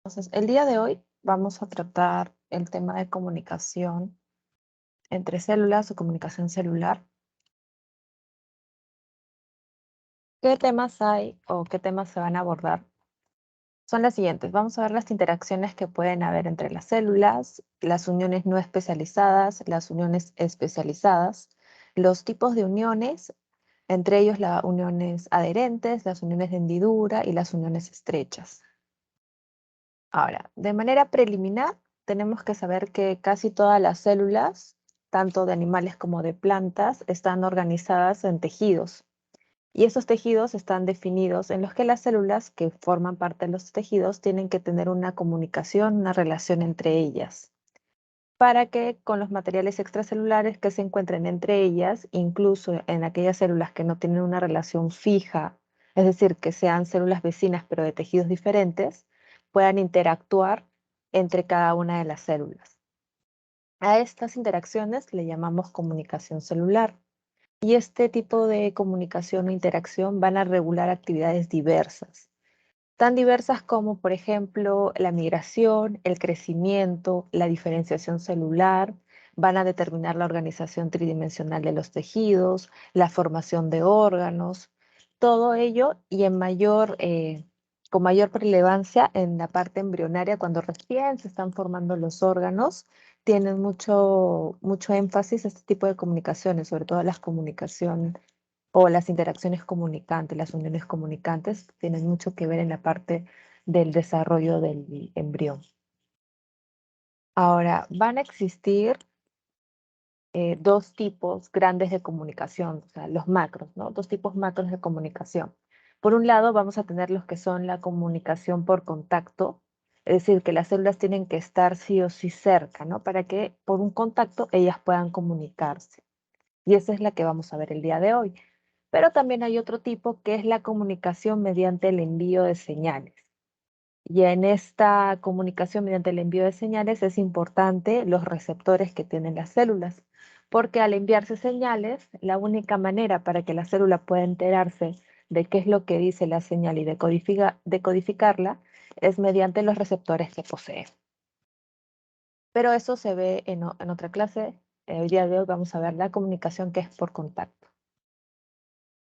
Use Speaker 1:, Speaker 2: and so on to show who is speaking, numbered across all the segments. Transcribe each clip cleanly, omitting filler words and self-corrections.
Speaker 1: Entonces, el día de hoy vamos a tratar el tema de comunicación entre células o comunicación celular. ¿Qué temas hay o qué temas se van a abordar? Son las siguientes. Vamos a ver las interacciones que pueden haber entre las células, las uniones no especializadas, las uniones especializadas, los tipos de uniones, entre ellos las uniones adherentes, las uniones de hendidura y las uniones estrechas. Ahora, de manera preliminar, tenemos que saber que casi todas las células, tanto de animales como de plantas, están organizadas en tejidos. Y esos tejidos están definidos en los que las células que forman parte de los tejidos tienen que tener una comunicación, una relación entre ellas, para que con los materiales extracelulares que se encuentren entre ellas, incluso en aquellas células que no tienen una relación fija, es decir, que sean células vecinas pero de tejidos diferentes, puedan interactuar entre cada una de las células. A estas interacciones le llamamos comunicación celular. Y este tipo de comunicación o interacción van a regular actividades diversas, tan diversas como, por ejemplo, la migración, el crecimiento, la diferenciación celular, van a determinar la organización tridimensional de los tejidos, la formación de órganos, todo ello y con mayor relevancia en la parte embrionaria, cuando recién se están formando los órganos, tienen mucho énfasis este tipo de comunicaciones, sobre todo las comunicaciones o las interacciones comunicantes, las uniones comunicantes, tienen mucho que ver en la parte del desarrollo del embrión. Ahora, van a existir dos tipos grandes de comunicación, o sea, los macros, ¿no? Dos tipos macros de comunicación. Por un lado, vamos a tener los que son la comunicación por contacto, es decir, que las células tienen que estar sí o sí cerca, ¿no? Para que por un contacto ellas puedan comunicarse. Y esa es la que vamos a ver el día de hoy. Pero también hay otro tipo que es la comunicación mediante el envío de señales. Y en esta comunicación mediante el envío de señales es importante los receptores que tienen las células, porque al enviarse señales, la única manera para que la célula pueda enterarse de qué es lo que dice la señal y decodificarla es mediante los receptores que posee. Pero eso se ve en otra clase. El día de hoy vamos a ver la comunicación que es por contacto.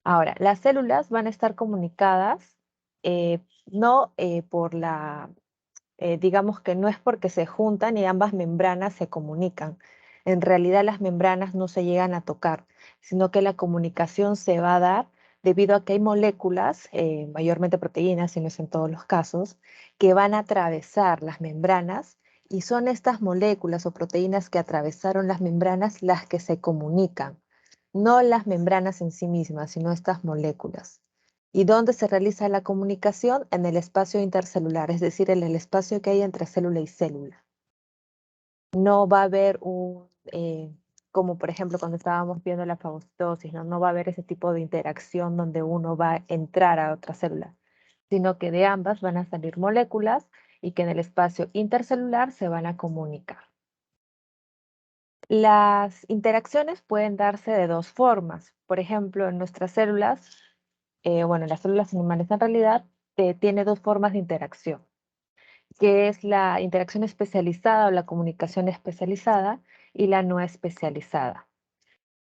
Speaker 1: Ahora, las células van a estar comunicadas, no digamos que no es porque se juntan y ambas membranas se comunican. En realidad las membranas no se llegan a tocar, sino que la comunicación se va a dar debido a que hay moléculas, mayormente proteínas, si no es en todos los casos, que van a atravesar las membranas y son estas moléculas o proteínas que atravesaron las membranas las que se comunican, no las membranas en sí mismas, sino estas moléculas. ¿Y dónde se realiza la comunicación? En el espacio intercelular, es decir, en el espacio que hay entre célula y célula. No va a haber como por ejemplo cuando estábamos viendo la fagocitosis, ¿no? No va a haber ese tipo de interacción donde uno va a entrar a otra célula, sino que de ambas van a salir moléculas y que en el espacio intercelular se van a comunicar. Las interacciones pueden darse de dos formas. Por ejemplo, en nuestras células, bueno, en las células animales en realidad, tiene dos formas de interacción, que es la interacción especializada o la comunicación especializada y la no especializada.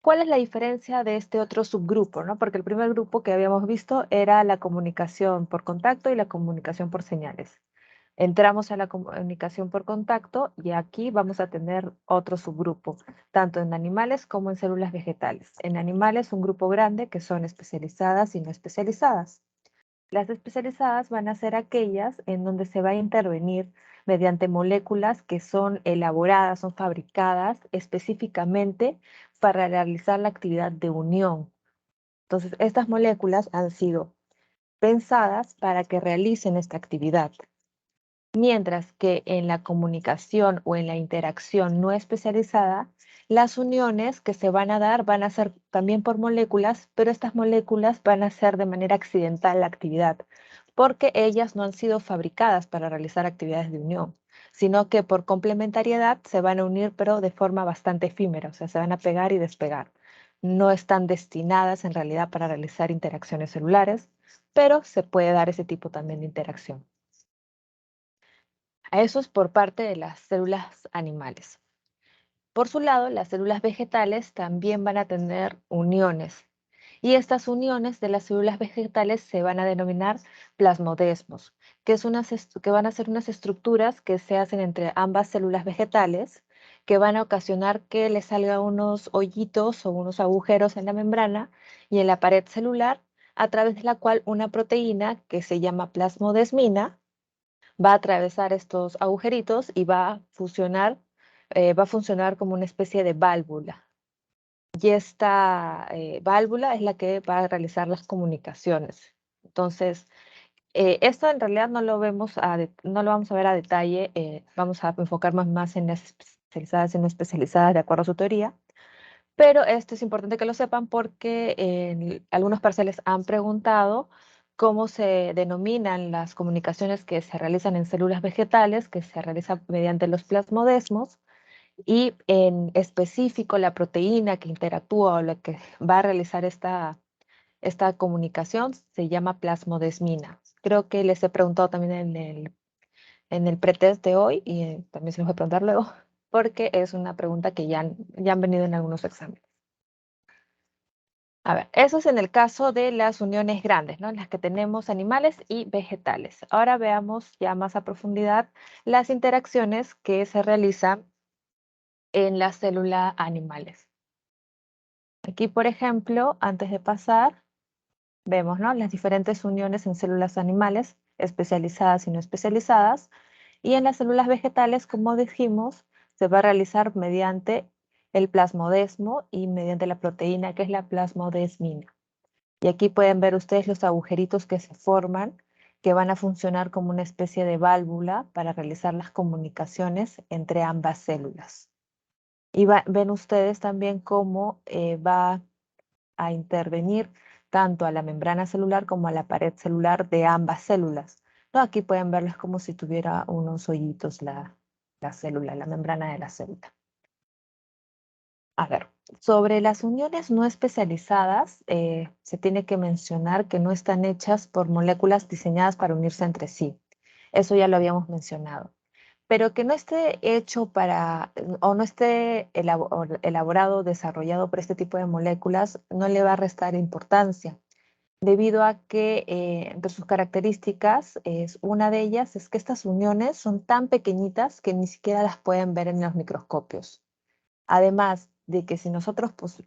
Speaker 1: ¿Cuál es la diferencia de este otro subgrupo, no? Porque el primer grupo que habíamos visto era la comunicación por contacto y la comunicación por señales. Entramos a la comunicación por contacto y aquí vamos a tener otro subgrupo, tanto en animales como en células vegetales. En animales, un grupo grande que son especializadas y no especializadas. Las especializadas van a ser aquellas en donde se va a intervenir mediante moléculas que son elaboradas, son fabricadas específicamente para realizar la actividad de unión. Entonces, estas moléculas han sido pensadas para que realicen esta actividad. Mientras que en la comunicación o en la interacción no especializada, las uniones que se van a dar van a ser también por moléculas, pero estas moléculas van a ser de manera accidental la actividad, porque ellas no han sido fabricadas para realizar actividades de unión, sino que por complementariedad se van a unir, pero de forma bastante efímera, o sea, se van a pegar y despegar. No están destinadas en realidad para realizar interacciones celulares, pero se puede dar ese tipo también de interacción. Eso es por parte de las células animales. Por su lado, las células vegetales también van a tener uniones. Y estas uniones de las células vegetales se van a denominar plasmodesmos, que van a ser unas estructuras que se hacen entre ambas células vegetales, que van a ocasionar que le salgan unos hoyitos o unos agujeros en la membrana y en la pared celular, a través de la cual una proteína que se llama plasmodesmina va a atravesar estos agujeritos y va a funcionar como una especie de válvula. Y esta válvula es la que va a realizar las comunicaciones. Entonces, esto en realidad no lo vemos no lo vamos a ver a detalle, vamos a enfocarnos más en las especializadas y no especializadas de acuerdo a su teoría, pero esto es importante que lo sepan porque algunos parciales han preguntado cómo se denominan las comunicaciones que se realizan en células vegetales, que se realizan mediante los plasmodesmos, y en específico la proteína que interactúa o la que va a realizar esta comunicación se llama plasmodesmina. Creo que les he preguntado también en el pretest de hoy y también se los voy a preguntar luego, porque es una pregunta que ya han venido en algunos exámenes. A ver, eso es en el caso de las uniones grandes, ¿no? En las que tenemos animales y vegetales. Ahora veamos ya más a profundidad las interacciones que se realizan en la célula animales. Aquí, por ejemplo, antes de pasar, vemos, ¿no?, las diferentes uniones en células animales, especializadas y no especializadas, y en las células vegetales, como dijimos, se va a realizar mediante el plasmodesmo y mediante la proteína que es la plasmodesmina. Y aquí pueden ver ustedes los agujeritos que se forman, que van a funcionar como una especie de válvula para realizar las comunicaciones entre ambas células. Y ven ustedes también cómo va a intervenir tanto a la membrana celular como a la pared celular de ambas células. ¿No? Aquí pueden verlas como si tuviera unos hoyitos la célula, la membrana de la célula. A ver, sobre las uniones no especializadas, se tiene que mencionar que no están hechas por moléculas diseñadas para unirse entre sí. Eso ya lo habíamos mencionado. Pero que no esté hecho o no esté elaborado, desarrollado por este tipo de moléculas, no le va a restar importancia, debido a que entre sus características, una de ellas es que estas uniones son tan pequeñitas que ni siquiera las pueden ver en los microscopios. Además de que si nosotros pues,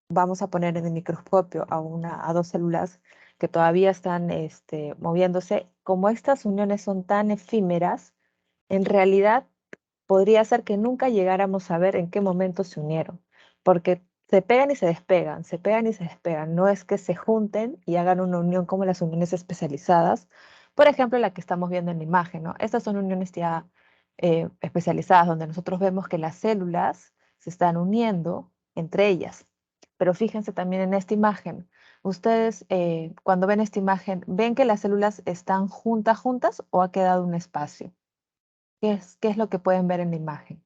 Speaker 1: vamos a poner en el microscopio a dos células que todavía están moviéndose, como estas uniones son tan efímeras, en realidad podría ser que nunca llegáramos a ver en qué momento se unieron, porque se pegan y se despegan, se pegan y se despegan. No es que se junten y hagan una unión como las uniones especializadas, por ejemplo, la que estamos viendo en la imagen, ¿no? Estas son uniones ya especializadas, donde nosotros vemos que las células se están uniendo entre ellas. Pero fíjense también en esta imagen. Ustedes, cuando ven esta imagen, ¿ven que las células están juntas o ha quedado un espacio? ¿Qué es lo que pueden ver en la imagen?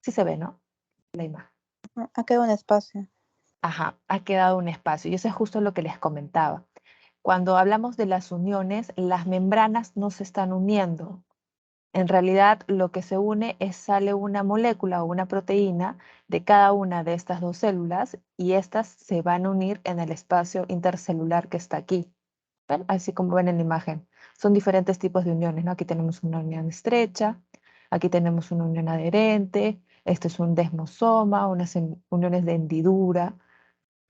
Speaker 1: Sí se ve, ¿no? La imagen.
Speaker 2: Ha quedado un espacio.
Speaker 1: Ajá, ha quedado un espacio. Y eso es justo lo que les comentaba. Cuando hablamos de las uniones, las membranas no se están uniendo. En realidad, lo que se une sale una molécula o una proteína de cada una de estas dos células y estas se van a unir en el espacio intercelular que está aquí. ¿Ven? Así como ven en la imagen. Son diferentes tipos de uniones, ¿no? Aquí tenemos una unión estrecha, aquí tenemos una unión adherente, este es un desmosoma, unas uniones de hendidura,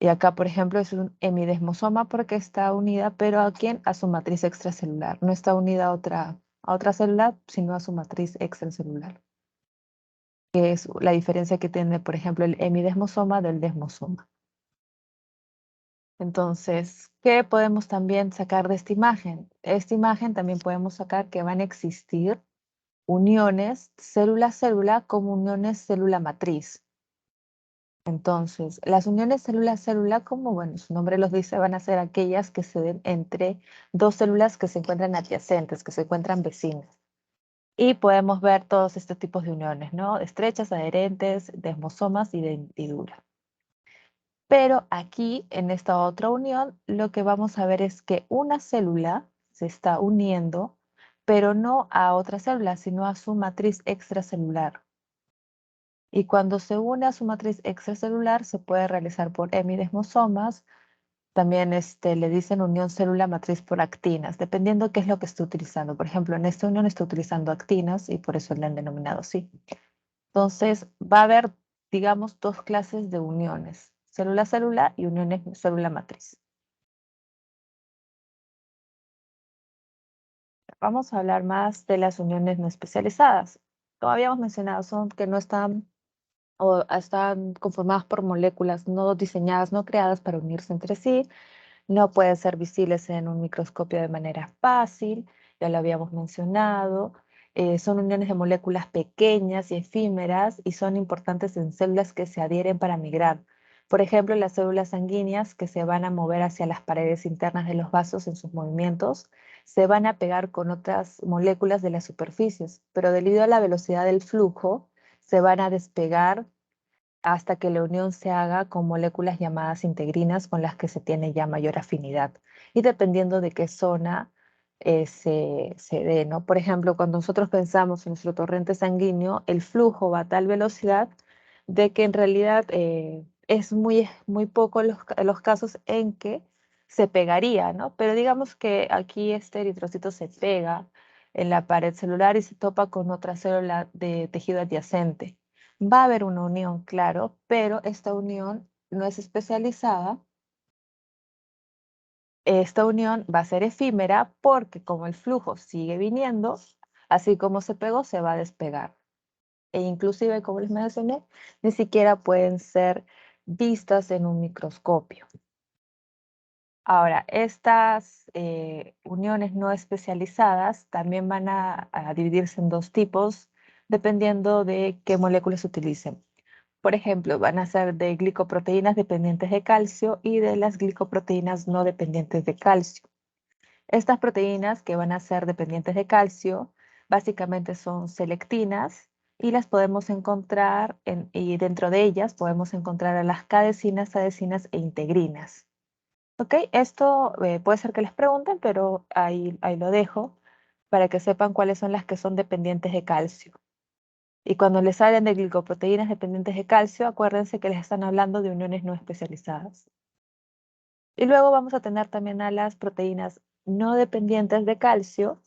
Speaker 1: y acá, por ejemplo, es un hemidesmosoma porque está unida, pero ¿a quién? A su matriz extracelular. No está unida a otra célula, sino a su matriz extracelular, que es la diferencia que tiene, por ejemplo, el hemidesmosoma del desmosoma. Entonces, ¿qué podemos también sacar de esta imagen? Esta imagen también podemos sacar que van a existir uniones célula-célula como uniones célula-matriz. Entonces, las uniones célula-célula, como bueno, su nombre los dice, van a ser aquellas que se den entre dos células que se encuentran adyacentes, que se encuentran vecinas. Y podemos ver todos estos tipos de uniones, ¿no? Estrechas, adherentes, desmosomas y de hendidura. Pero aquí, en esta otra unión, lo que vamos a ver es que una célula se está uniendo pero no a otra célula, sino a su matriz extracelular. Y cuando se une a su matriz extracelular, se puede realizar por hemidesmosomas. También le dicen unión célula-matriz por actinas, dependiendo qué es lo que esté utilizando. Por ejemplo, en esta unión está utilizando actinas y por eso le han denominado así. Entonces, va a haber, digamos, dos clases de uniones, célula-célula y uniones célula-matriz. Vamos a hablar más de las uniones no especializadas. Como habíamos mencionado, son que no están o están conformadas por moléculas no diseñadas, no creadas para unirse entre sí. No pueden ser visibles en un microscopio de manera fácil, ya lo habíamos mencionado. Son uniones de moléculas pequeñas y efímeras y son importantes en células que se adhieren para migrar. Por ejemplo, las células sanguíneas que se van a mover hacia las paredes internas de los vasos en sus movimientos se van a pegar con otras moléculas de las superficies, pero debido a la velocidad del flujo, se van a despegar hasta que la unión se haga con moléculas llamadas integrinas con las que se tiene ya mayor afinidad. Y dependiendo de qué zona se dé, ¿no? Por ejemplo, cuando nosotros pensamos en nuestro torrente sanguíneo, el flujo va a tal velocidad de que en realidad es muy poco los casos en que se pegaría, ¿no? Pero digamos que aquí este eritrocito se pega en la pared celular y se topa con otra célula de tejido adyacente. Va a haber una unión, claro, pero esta unión no es especializada. Esta unión va a ser efímera porque como el flujo sigue viniendo, así como se pegó, se va a despegar. E inclusive, como les mencioné, ni siquiera pueden ser vistas en un microscopio. Ahora, estas uniones no especializadas también van a dividirse en dos tipos, dependiendo de qué moléculas se utilicen. Por ejemplo, van a ser de glicoproteínas dependientes de calcio y de las glicoproteínas no dependientes de calcio. Estas proteínas que van a ser dependientes de calcio básicamente son selectinas y las podemos encontrar y dentro de ellas podemos encontrar a las cadecinas, adecinas e integrinas. ¿Ok? Esto puede ser que les pregunten, pero ahí lo dejo para que sepan cuáles son las que son dependientes de calcio. Y cuando les hablan de glicoproteínas dependientes de calcio, acuérdense que les están hablando de uniones no especializadas. Y luego vamos a tener también a las proteínas no dependientes de calcio.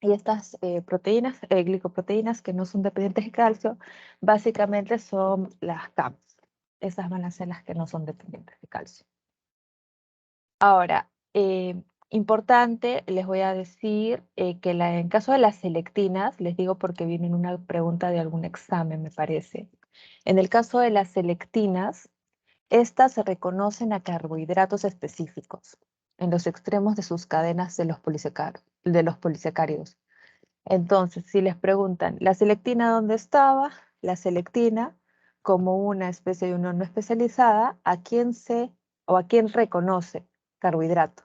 Speaker 1: Y estas glicoproteínas que no son dependientes de calcio, básicamente son las CAMs. Esas van a ser las que no son dependientes de calcio. Ahora, importante, les voy a decir que en caso de las selectinas, les digo porque viene en una pregunta de algún examen, me parece. En el caso de las selectinas, estas se reconocen a carbohidratos específicos en los extremos de sus cadenas de los polisacáridos. Entonces, si les preguntan, ¿la selectina dónde estaba? La selectina, como una especie de unión no especializada, ¿a quién o a quién reconoce? Carbohidrato.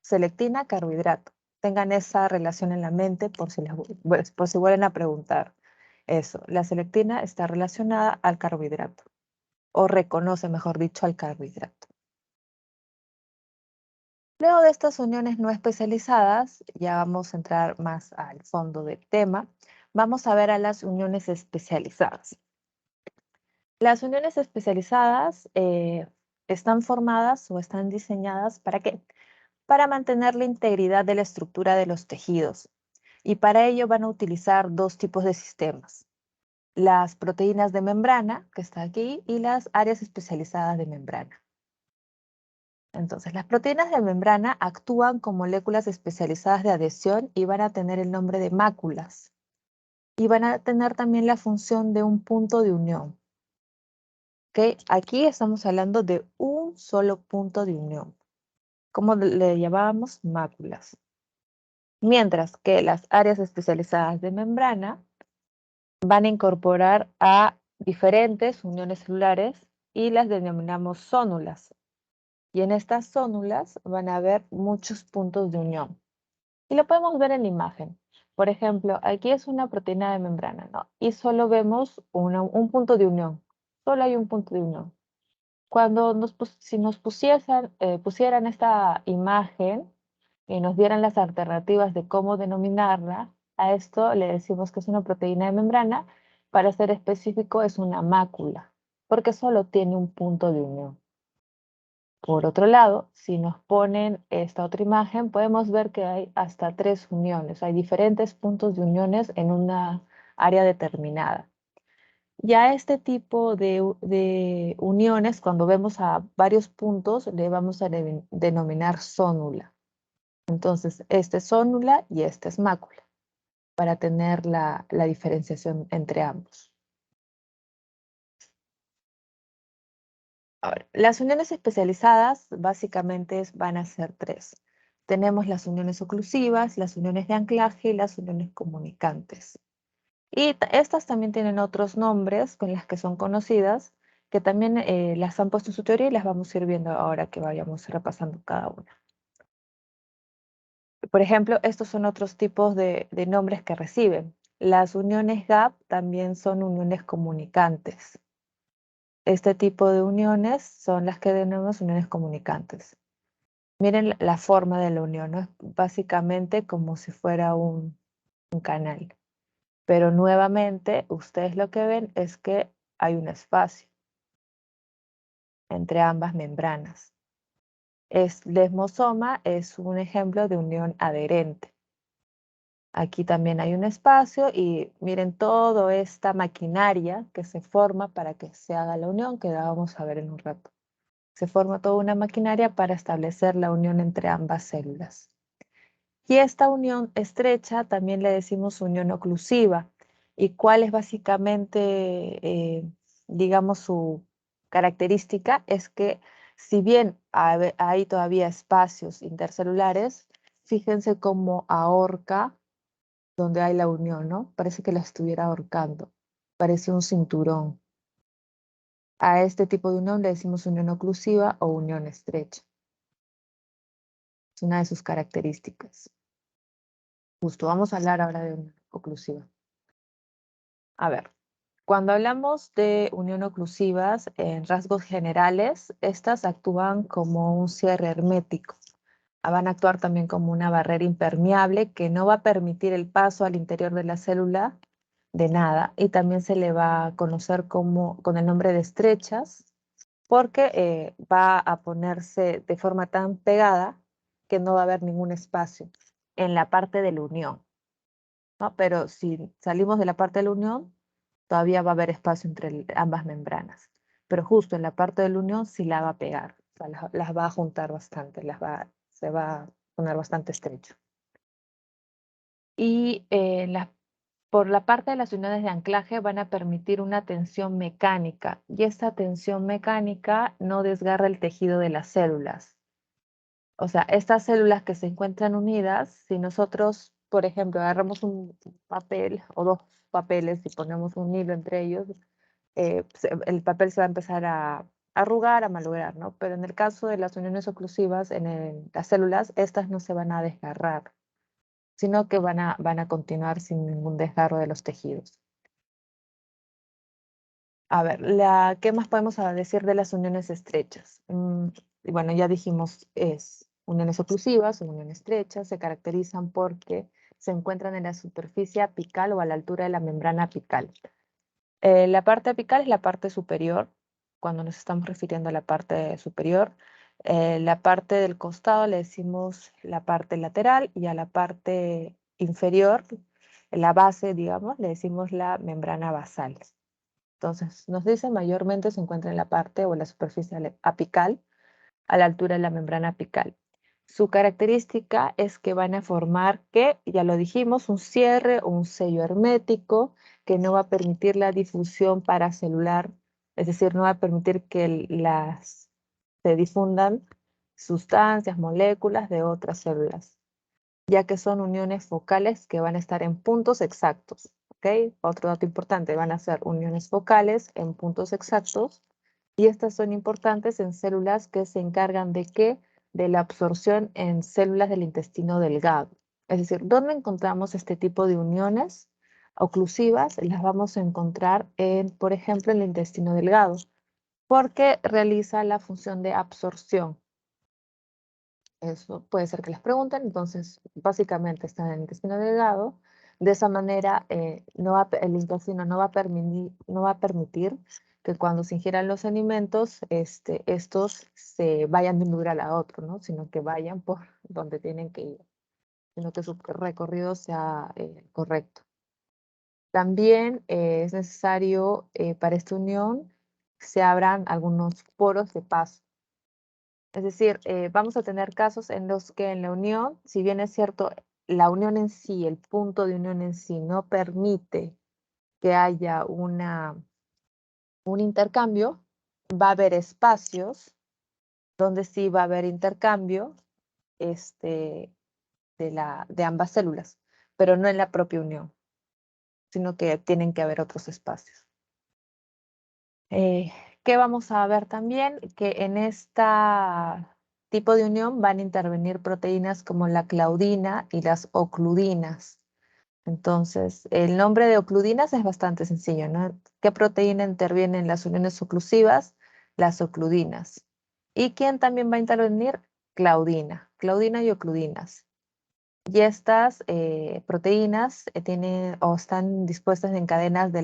Speaker 1: Selectina, carbohidrato. Tengan esa relación en la mente por si vuelven a preguntar eso. La selectina está relacionada al carbohidrato o reconoce, mejor dicho, al carbohidrato. Luego de estas uniones no especializadas, ya vamos a entrar más al fondo del tema, vamos a ver a las uniones especializadas. Las uniones especializadas están formadas o están diseñadas ¿para qué? Para mantener la integridad de la estructura de los tejidos. Y para ello van a utilizar dos tipos de sistemas. Las proteínas de membrana, que está aquí, y las áreas especializadas de membrana. Entonces, las proteínas de membrana actúan con moléculas especializadas de adhesión y van a tener el nombre de máculas. Y van a tener también la función de un punto de unión. ¿Ok? Aquí estamos hablando de un solo punto de unión. ¿Cómo le llamábamos? Máculas. Mientras que las áreas especializadas de membrana van a incorporar a diferentes uniones celulares y las denominamos zónulas. Y en estas zónulas van a haber muchos puntos de unión. Y lo podemos ver en la imagen. Por ejemplo, aquí es una proteína de membrana, ¿no? Y solo vemos un punto de unión. Solo hay un punto de unión. Si nos pusieran esta imagen y nos dieran las alternativas de cómo denominarla, a esto le decimos que es una proteína de membrana. Para ser específico, es una mácula, porque solo tiene un punto de unión. Por otro lado, si nos ponen esta otra imagen, podemos ver que hay hasta 3 uniones. Hay diferentes puntos de uniones en una área determinada. Y a este tipo de uniones, cuando vemos a varios puntos, le vamos a denominar zónula. Entonces, este es zónula y este es mácula, para tener la diferenciación entre ambos. Ahora, las uniones especializadas básicamente van a ser 3. Tenemos las uniones oclusivas, las uniones de anclaje y las uniones comunicantes. Y estas también tienen otros nombres con las que son conocidas, que también las han puesto en su teoría y las vamos a ir viendo ahora que vayamos repasando cada una. Por ejemplo, estos son otros tipos de nombres que reciben. Las uniones GAP también son uniones comunicantes. Este tipo de uniones son las que denominamos uniones comunicantes. Miren la forma de la unión, ¿no? Es básicamente como si fuera un canal. Pero nuevamente, ustedes lo que ven es que hay un espacio entre ambas membranas. Desmosoma es un ejemplo de unión adherente. Aquí también hay un espacio y miren toda esta maquinaria que se forma para que se haga la unión, que la vamos a ver en un rato. Se forma toda una maquinaria para establecer la unión entre ambas células. Y esta unión estrecha también le decimos unión oclusiva. ¿Y cuál es básicamente, digamos, su característica? Es que si bien hay todavía espacios intercelulares, fíjense cómo ahorca donde hay la unión, ¿no? Parece que la estuviera ahorcando, parece un cinturón. A este tipo de unión le decimos unión oclusiva o unión estrecha. Es una de sus características. Justo, vamos a hablar ahora de unión oclusiva. A ver, cuando hablamos de unión oclusivas, en rasgos generales, estas actúan como un cierre hermético. Van a actuar también como una barrera impermeable que no va a permitir el paso al interior de la célula de nada, y también se le va a conocer como, con el nombre de estrechas, porque va a ponerse de forma tan pegada que no va a haber ningún espacio en la parte de la unión, ¿no? Pero si salimos de la parte de la unión, todavía va a haber espacio entre ambas membranas. Pero justo en la parte de la unión sí la va a pegar, o sea, las va a juntar bastante, se va a poner bastante estrecho. Y por la parte de las uniones de anclaje van a permitir una tensión mecánica, y esta tensión mecánica no desgarra el tejido de las células. O sea, estas células que se encuentran unidas, si nosotros, por ejemplo, agarramos un papel o dos papeles y ponemos un hilo entre ellos, el papel se va a empezar a arrugar, a malograr, ¿no? Pero en el caso de las uniones oclusivas, las células, estas no se van a desgarrar, sino que van a continuar sin ningún desgarro de los tejidos. A ver, ¿qué más podemos decir de las uniones estrechas? Y bueno, ya dijimos, uniones oclusivas o uniones estrechas se caracterizan porque se encuentran en la superficie apical o a la altura de la membrana apical. La parte apical es la parte superior, cuando nos estamos refiriendo a la parte superior. La parte del costado le decimos la parte lateral, y a la parte inferior, la base, digamos, le decimos la membrana basal. Entonces, nos dice mayormente se encuentra en la parte o la superficie apical, a la altura de la membrana apical. Su característica es que van a formar, que ya lo dijimos, un cierre o un sello hermético que no va a permitir la difusión paracelular, es decir, no va a permitir que se difundan sustancias, moléculas de otras células, ya que son uniones focales que van a estar en puntos exactos. ¿Ok? Otro dato importante, van a ser uniones focales en puntos exactos, y estas son importantes en células que se encargan de qué, de la absorción en células del intestino delgado. Es decir, ¿dónde encontramos este tipo de uniones oclusivas? Las vamos a encontrar por ejemplo, en el intestino delgado, porque realiza la función de absorción. Eso puede ser que les pregunten, entonces básicamente están en el intestino delgado. De esa manera, el intestino no va a permitir que cuando se ingieran los alimentos, estos se vayan de un lugar a otro, ¿no? Sino que vayan por donde tienen que ir, sino que su recorrido sea correcto. También es necesario para esta unión se abran algunos poros de paso. Es decir, vamos a tener casos en los que en la unión, si bien es cierto, la unión en sí, el punto de unión en sí, no permite que haya un intercambio, va a haber espacios donde sí va a haber intercambio de ambas células, pero no en la propia unión, sino que tienen que haber otros espacios. ¿Qué vamos a ver también? Que en este tipo de unión van a intervenir proteínas como la claudina y las ocludinas. Entonces, el nombre de ocludinas es bastante sencillo, ¿no? ¿Qué proteína interviene en las uniones oclusivas? Las ocludinas. ¿Y quién también va a intervenir? Claudina y ocludinas. Y estas proteínas tienen o están dispuestas en cadenas de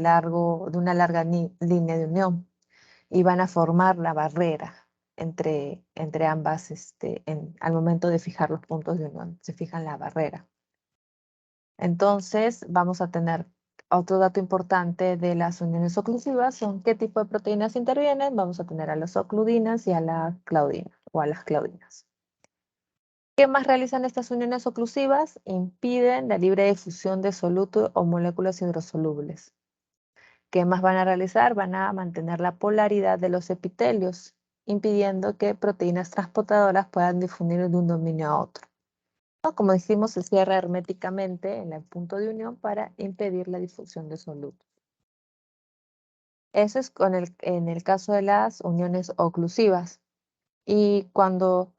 Speaker 1: una larga línea de unión y van a formar la barrera entre ambas, al momento de fijar los puntos de unión, se fijan la barrera. Entonces, vamos a tener otro dato importante de las uniones oclusivas, son qué tipo de proteínas intervienen. Vamos a tener a las ocludinas y a la claudina, o a las claudinas. ¿Qué más realizan estas uniones oclusivas? Impiden la libre difusión de soluto o moléculas hidrosolubles. ¿Qué más van a realizar? Van a mantener la polaridad de los epitelios, impidiendo que proteínas transportadoras puedan difundir de un dominio a otro. ¿No? Como dijimos, se cierra herméticamente en el punto de unión para impedir la difusión de solutos. Eso es en el caso de las uniones oclusivas. Y cuando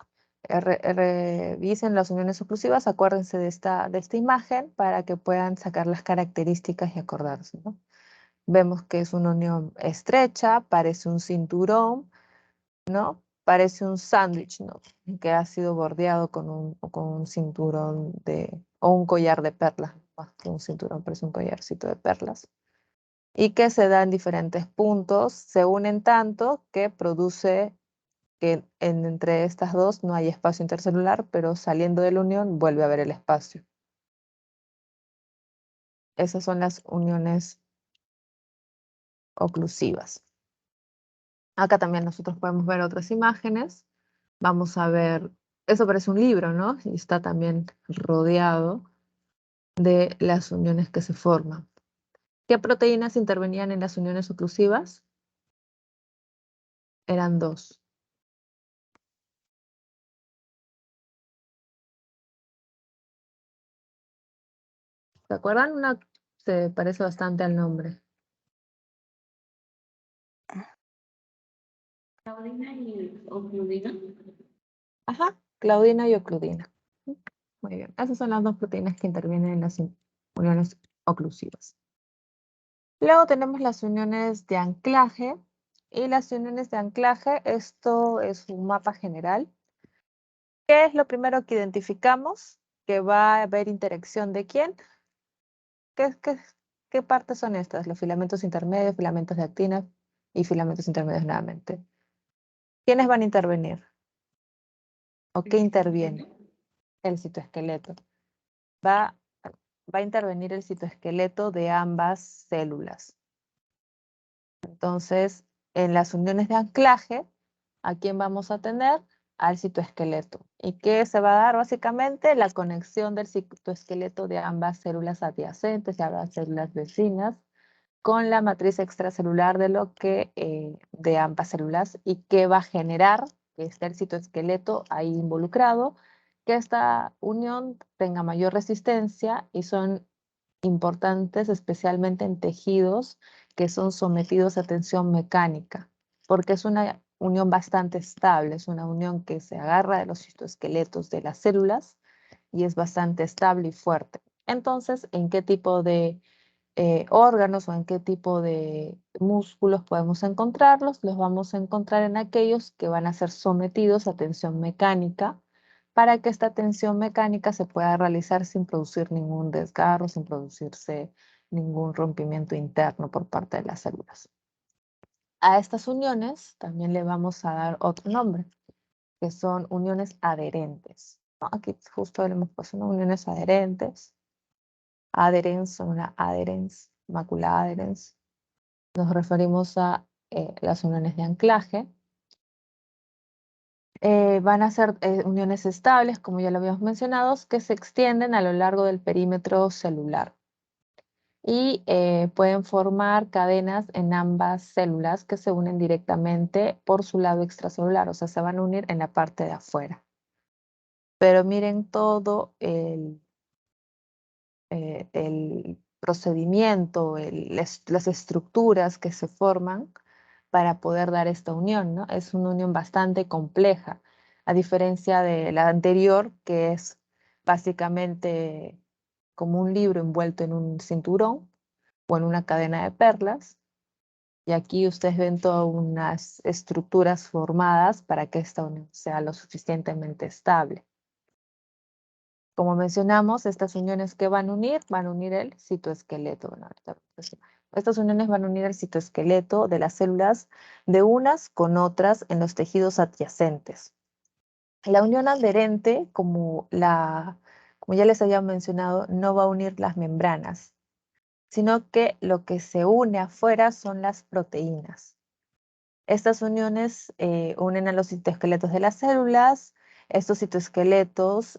Speaker 1: revisen las uniones oclusivas, acuérdense de esta imagen para que puedan sacar las características y acordarse, ¿no? Vemos que es una unión estrecha, parece un cinturón, ¿no? Parece un sándwich, ¿no? Que ha sido bordeado con un cinturón o un collar de perlas, más que un cinturón, parece un collarcito de perlas. Y que se da en diferentes puntos, se unen tanto que produce que entre estas dos no hay espacio intercelular, pero saliendo de la unión vuelve a haber el espacio. Esas son las uniones oclusivas. Acá también nosotros podemos ver otras imágenes. Vamos a ver, eso parece un libro, ¿no? Y está también rodeado de las uniones que se forman. ¿Qué proteínas intervenían en las uniones oclusivas? Eran dos. ¿Se acuerdan? Una se parece bastante al nombre.
Speaker 3: Claudina y ocludina.
Speaker 1: Ajá, claudina y ocludina. Muy bien, esas son las dos proteínas que intervienen en las uniones oclusivas. Luego tenemos las uniones de anclaje. Y las uniones de anclaje, esto es un mapa general. ¿Qué es lo primero que identificamos? Que va a haber interacción de quién. ¿Qué partes son estas? Los filamentos intermedios, filamentos de actina y filamentos intermedios nuevamente. ¿Quiénes van a intervenir? ¿O qué interviene? El citoesqueleto. Va a intervenir el citoesqueleto de ambas células. Entonces, en las uniones de anclaje, ¿a quién vamos a tener? Al citoesqueleto. ¿Y qué se va a dar? Básicamente la conexión del citoesqueleto de ambas células adyacentes y ambas células vecinas con la matriz extracelular de ambas células y que va a generar que esté el citoesqueleto ahí involucrado, que esta unión tenga mayor resistencia y son importantes especialmente en tejidos que son sometidos a tensión mecánica, porque es una unión bastante estable, es una unión que se agarra de los citoesqueletos de las células y es bastante estable y fuerte. Entonces, ¿en qué tipo de órganos o en qué tipo de músculos podemos encontrarlos? Los vamos a encontrar en aquellos que van a ser sometidos a tensión mecánica, para que esta tensión mecánica se pueda realizar sin producir ningún desgarro, sin producirse ningún rompimiento interno por parte de las células. A estas uniones también le vamos a dar otro nombre, que son uniones adherentes, ¿no? Aquí justo le hemos puesto uniones adherentes. Adherens son una adherens, mácula adherens. Nos referimos a las uniones de anclaje. Van a ser uniones estables, como ya lo habíamos mencionado, que se extienden a lo largo del perímetro celular. Y pueden formar cadenas en ambas células que se unen directamente por su lado extracelular, o sea, se van a unir en la parte de afuera. Pero miren todo el procedimiento, las estructuras que se forman para poder dar esta unión, ¿no? Es una unión bastante compleja, a diferencia de la anterior, que es básicamente como un libro envuelto en un cinturón o en una cadena de perlas. Y aquí ustedes ven todas unas estructuras formadas para que esta unión sea lo suficientemente estable. Como mencionamos, estas uniones que van a unir el citoesqueleto. Bueno, estas uniones van a unir el citoesqueleto de las células de unas con otras en los tejidos adyacentes. La unión adherente, como ya les había mencionado, no va a unir las membranas, sino que lo que se une afuera son las proteínas. Estas uniones unen a los citoesqueletos de las células. Estos citoesqueletos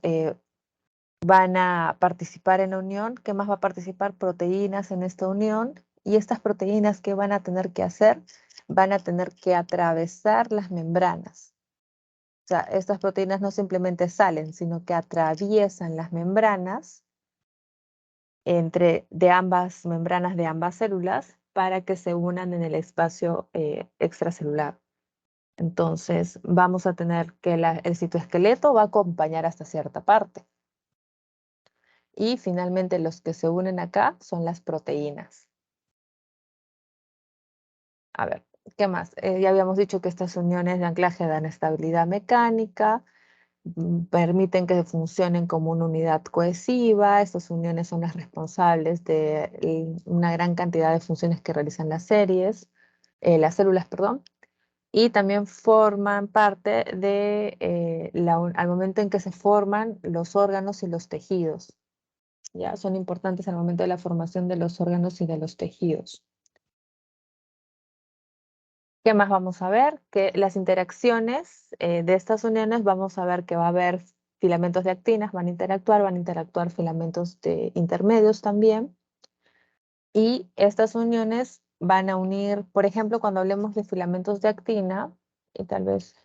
Speaker 1: van a participar en la unión. ¿Qué más va a participar? Proteínas en esta unión. Y estas proteínas, ¿qué van a tener que hacer? Van a tener que atravesar las membranas. O sea, estas proteínas no simplemente salen, sino que atraviesan las membranas de ambas membranas de ambas células para que se unan en el espacio extracelular. Entonces, vamos a tener que el citoesqueleto va a acompañar hasta cierta parte. Y finalmente los que se unen acá son las proteínas. A ver, ¿qué más? Ya habíamos dicho que estas uniones de anclaje dan estabilidad mecánica, permiten que funcionen como una unidad cohesiva. Estas uniones son las responsables de una gran cantidad de funciones que realizan las células, perdón. Y también forman parte de, al momento en que se forman los órganos y los tejidos. ¿Ya? Son importantes al momento de la formación de los órganos y de los tejidos. ¿Qué más vamos a ver? Que las interacciones de estas uniones, vamos a ver que va a haber filamentos de actinas, van a interactuar filamentos de intermedios también. Y estas uniones van a unir, por ejemplo, cuando hablemos de filamentos de actina, y tal vez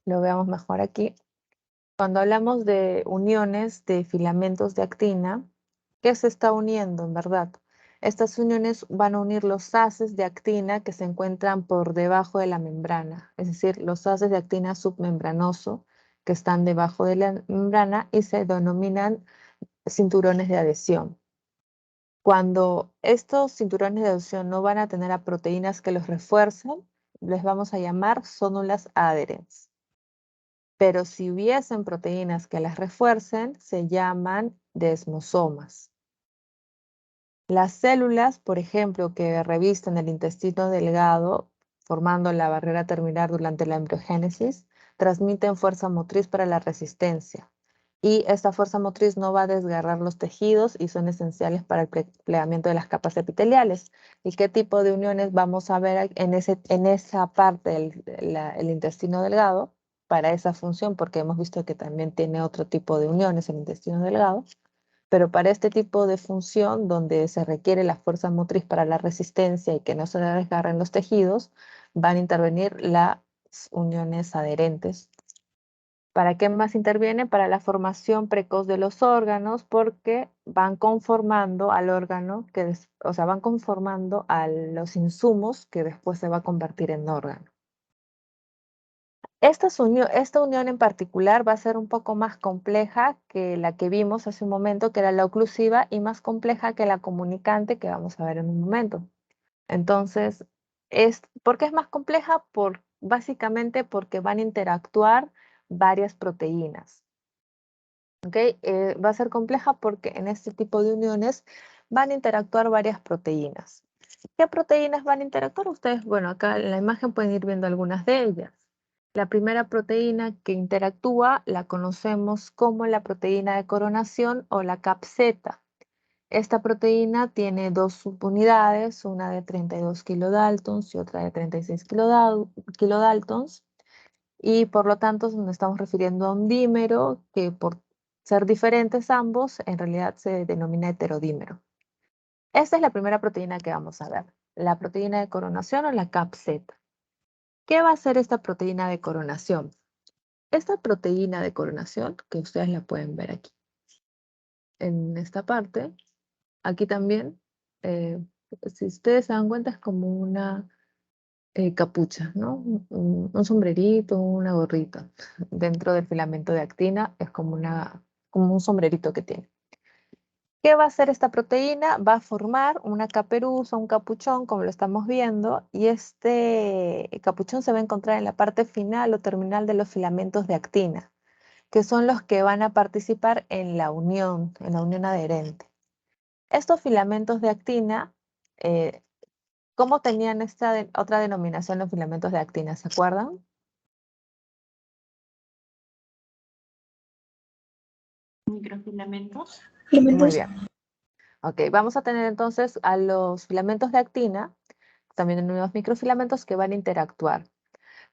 Speaker 1: lo veamos mejor aquí, cuando hablamos de uniones de filamentos de actina, ¿qué se está uniendo en verdad? Estas uniones van a unir los haces de actina que se encuentran por debajo de la membrana, es decir, los haces de actina submembranoso que están debajo de la membrana y se denominan cinturones de adhesión. Cuando estos cinturones de adhesión no van a tener a proteínas que los refuercen, les vamos a llamar zónulas adherens. Pero si hubiesen proteínas que las refuercen, se llaman desmosomas. Las células, por ejemplo, que revisten el intestino delgado, formando la barrera terminal durante la embriogénesis, transmiten fuerza motriz para la resistencia. Y esta fuerza motriz no va a desgarrar los tejidos y son esenciales para el plegamiento de las capas epiteliales. ¿Y qué tipo de uniones vamos a ver en esa parte del intestino delgado? Para esa función, porque hemos visto que también tiene otro tipo de uniones el intestino delgado, pero para este tipo de función donde se requiere la fuerza motriz para la resistencia y que no se desgarren los tejidos, van a intervenir las uniones adherentes. ¿Para qué más interviene? Para la formación precoz de los órganos, porque van conformando al órgano, o sea, van conformando a los insumos que después se va a convertir en órgano. Esta unión en particular va a ser un poco más compleja que la que vimos hace un momento, que era la oclusiva, y más compleja que la comunicante, que vamos a ver en un momento. Entonces, ¿por qué es más compleja? Básicamente porque van a interactuar varias proteínas. ¿Ok? Va a ser compleja porque en este tipo de uniones van a interactuar varias proteínas. ¿Qué proteínas van a interactuar? Ustedes, bueno, acá en la imagen pueden ir viendo algunas de ellas. La primera proteína que interactúa la conocemos como la proteína de coronación o la capseta. Esta proteína tiene dos subunidades, una de 32 kilodaltons y otra de 36 kilodaltons. Y por lo tanto nos estamos refiriendo a un dímero que por ser diferentes ambos, en realidad se denomina heterodímero. Esta es la primera proteína que vamos a ver, la proteína de coronación o la capseta. ¿Qué va a hacer esta proteína de coronación? Esta proteína de coronación, que ustedes la pueden ver aquí, en esta parte, aquí también, si ustedes se dan cuenta, es como una capucha, ¿no? Un sombrerito, una gorrita. Dentro del filamento de actina es como un sombrerito que tiene. ¿Qué va a hacer esta proteína? Va a formar una caperuza, un capuchón, como lo estamos viendo, y este capuchón se va a encontrar en la parte final o terminal de los filamentos de actina, que son los que van a participar en la unión adherente. Estos filamentos de actina, ¿cómo tenían esta otra denominación los filamentos de actina? ¿Se acuerdan?
Speaker 3: Microfilamentos.
Speaker 1: Muy bien. Ok, vamos a tener entonces a los filamentos de actina, también denominados microfilamentos, que van a interactuar.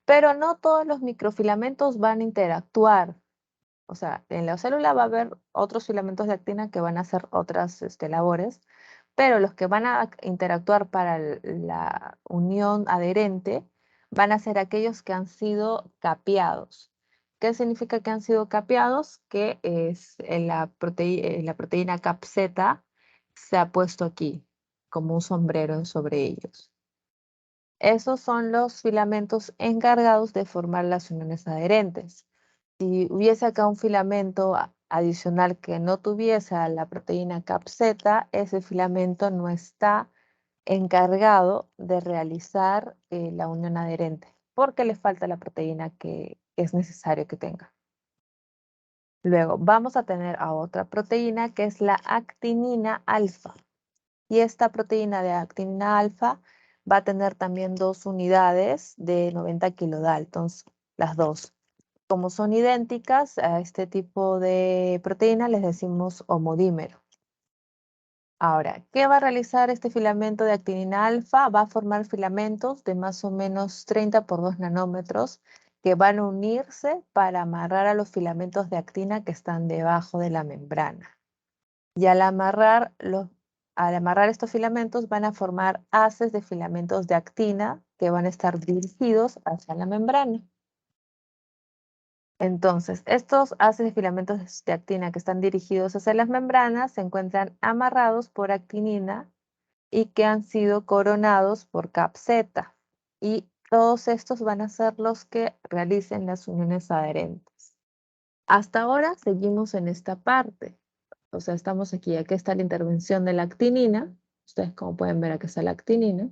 Speaker 1: Pero no todos los microfilamentos van a interactuar. O sea, en la célula va a haber otros filamentos de actina que van a hacer otras labores, pero los que van a interactuar para la unión adherente van a ser aquellos que han sido capeados. ¿Qué significa que han sido capeados? Que es la proteína capseta se ha puesto aquí como un sombrero sobre ellos. Esos son los filamentos encargados de formar las uniones adherentes. Si hubiese acá un filamento adicional que no tuviese a la proteína capseta, ese filamento no está encargado de realizar la unión adherente, porque le falta la proteína que es necesario que tenga. Luego vamos a tener a otra proteína que es la actinina alfa. Y esta proteína de actinina alfa va a tener también dos unidades de 90 kilodaltons, las dos. Como son idénticas a este tipo de proteína, les decimos homodímero. Ahora, ¿qué va a realizar este filamento de actinina alfa? Va a formar filamentos de más o menos 30 por 2 nanómetros que van a unirse para amarrar a los filamentos de actina que están debajo de la membrana. Y al amarrar estos filamentos van a formar haces de filamentos de actina que van a estar dirigidos hacia la membrana. Entonces, estos haces de filamentos de actina que están dirigidos hacia las membranas se encuentran amarrados por actinina y que han sido coronados por capseta. Y todos estos van a ser los que realicen las uniones adherentes. Hasta ahora seguimos en esta parte. O sea, estamos aquí está la intervención de la actinina. Ustedes como pueden ver, aquí está la actinina,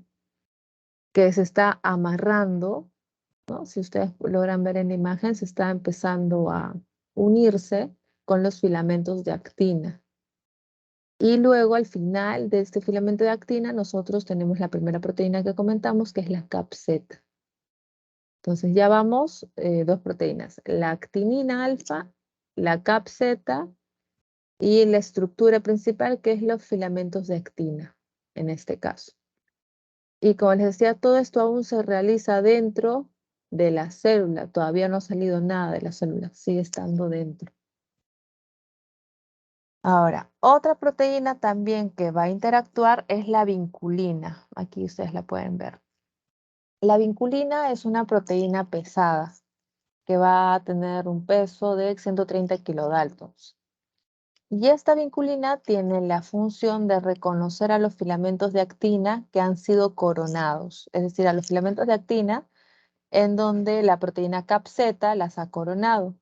Speaker 1: que se está amarrando, ¿no? Si ustedes logran ver en la imagen, se está empezando a unirse con los filamentos de actina. Y luego al final de este filamento de actina, nosotros tenemos la primera proteína que comentamos, que es la capseta. Entonces ya vamos dos proteínas, la actinina alfa, la capseta y la estructura principal, que es los filamentos de actina, en este caso. Y como les decía, todo esto aún se realiza dentro de la célula. Todavía no ha salido nada de la célula, sigue estando dentro. Ahora, otra proteína también que va a interactuar es la vinculina. Aquí ustedes la pueden ver. La vinculina es una proteína pesada que va a tener un peso de 130 kilodaltons. Y esta vinculina tiene la función de reconocer a los filamentos de actina que han sido coronados, es decir, a los filamentos de actina en donde la proteína capseta las ha coronado.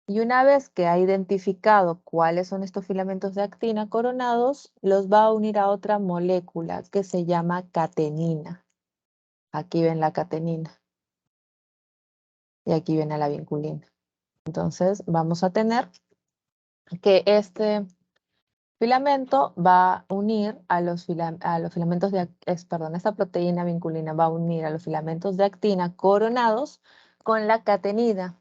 Speaker 1: Y una vez que ha identificado cuáles son estos filamentos de actina coronados, los va a unir a otra molécula que se llama catenina. Aquí ven la catenina. Y aquí viene la vinculina. Entonces vamos a tener que este filamento va a unir a los filamentos perdón, esta proteína vinculina va a unir a los filamentos de actina coronados con la catenina.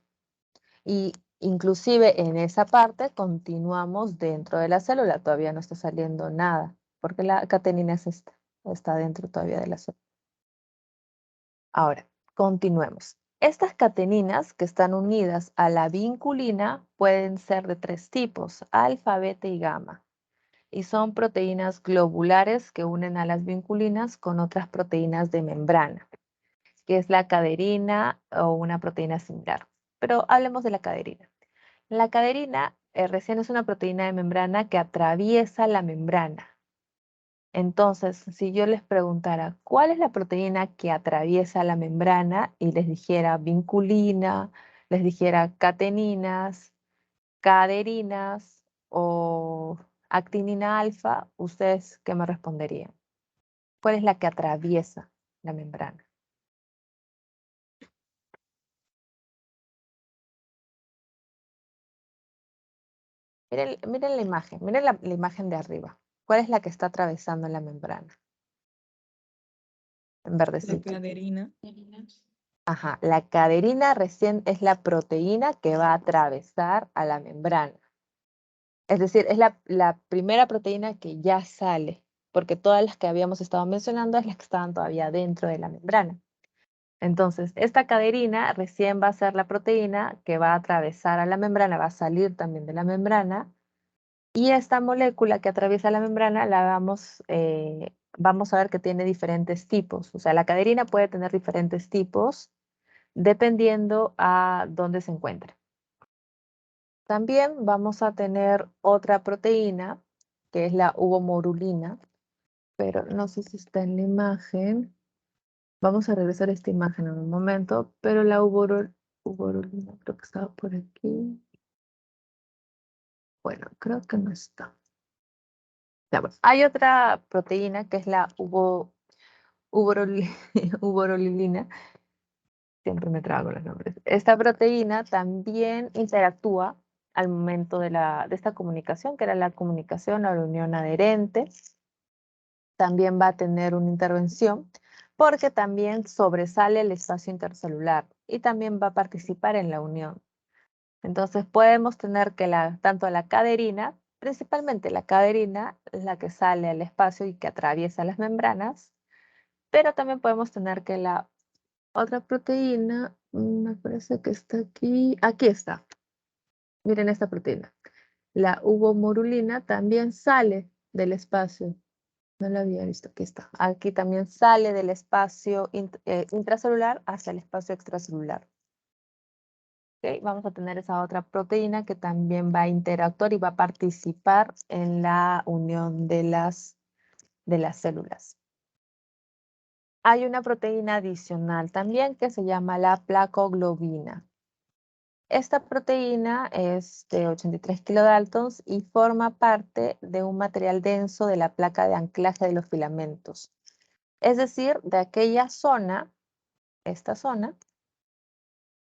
Speaker 1: Y inclusive en esa parte continuamos dentro de la célula, todavía no está saliendo nada, porque la catenina es esta, está dentro todavía de la célula. Ahora, continuemos. Estas cateninas que están unidas a la vinculina pueden ser de 3 tipos, alfa, beta y gamma. Y son proteínas globulares que unen a las vinculinas con otras proteínas de membrana, que es la caderina o una proteína similar. Pero hablemos de la caderina. La caderina recién es una proteína de membrana que atraviesa la membrana. Entonces, si yo les preguntara, ¿cuál es la proteína que atraviesa la membrana? Y les dijera vinculina, les dijera cateninas, caderinas o actinina alfa, ¿ustedes qué me responderían? ¿Cuál es la que atraviesa la membrana? Miren la imagen, miren la imagen de arriba. ¿Cuál es la que está atravesando la membrana? En
Speaker 4: La
Speaker 1: verdecito.
Speaker 4: caderina.
Speaker 1: Ajá, la caderina recién es la proteína que va a atravesar a la membrana. Es decir, es la primera proteína que ya sale, porque todas las que habíamos estado mencionando es las que estaban todavía dentro de la membrana. Entonces, esta caderina recién va a ser la proteína que va a atravesar a la membrana, va a salir también de la membrana, y esta molécula que atraviesa la membrana vamos a ver que tiene diferentes tipos. O sea, la caderina puede tener diferentes tipos dependiendo a dónde se encuentre. También vamos a tener otra proteína, que es la uvomorulina, pero no sé si está en la imagen. Vamos a regresar a esta imagen en un momento, pero la uvorulina creo que estaba por aquí. Bueno, creo que no está. Ya, bueno. Hay otra proteína que es la uvorolilina. Siempre me trago los nombres. Esta proteína también interactúa al momento de esta comunicación, que era la comunicación a la unión adherente. También va a tener una intervención porque también sobresale el espacio intercelular y también va a participar en la unión. Entonces podemos tener que tanto la caderina, principalmente la caderina, es la que sale al espacio y que atraviesa las membranas, pero también podemos tener que la otra proteína, me parece que está aquí está. Miren esta proteína. La uvomorulina también sale del espacio. No la había visto, aquí está. Aquí también sale del espacio intracelular hacia el espacio extracelular. Okay, vamos a tener esa otra proteína que también va a interactuar y va a participar en la unión de las células. Hay una proteína adicional también que se llama la placoglobina. Esta proteína es de 83 kilodaltons y forma parte de un material denso de la placa de anclaje de los filamentos. Es decir, de aquella zona, esta zona,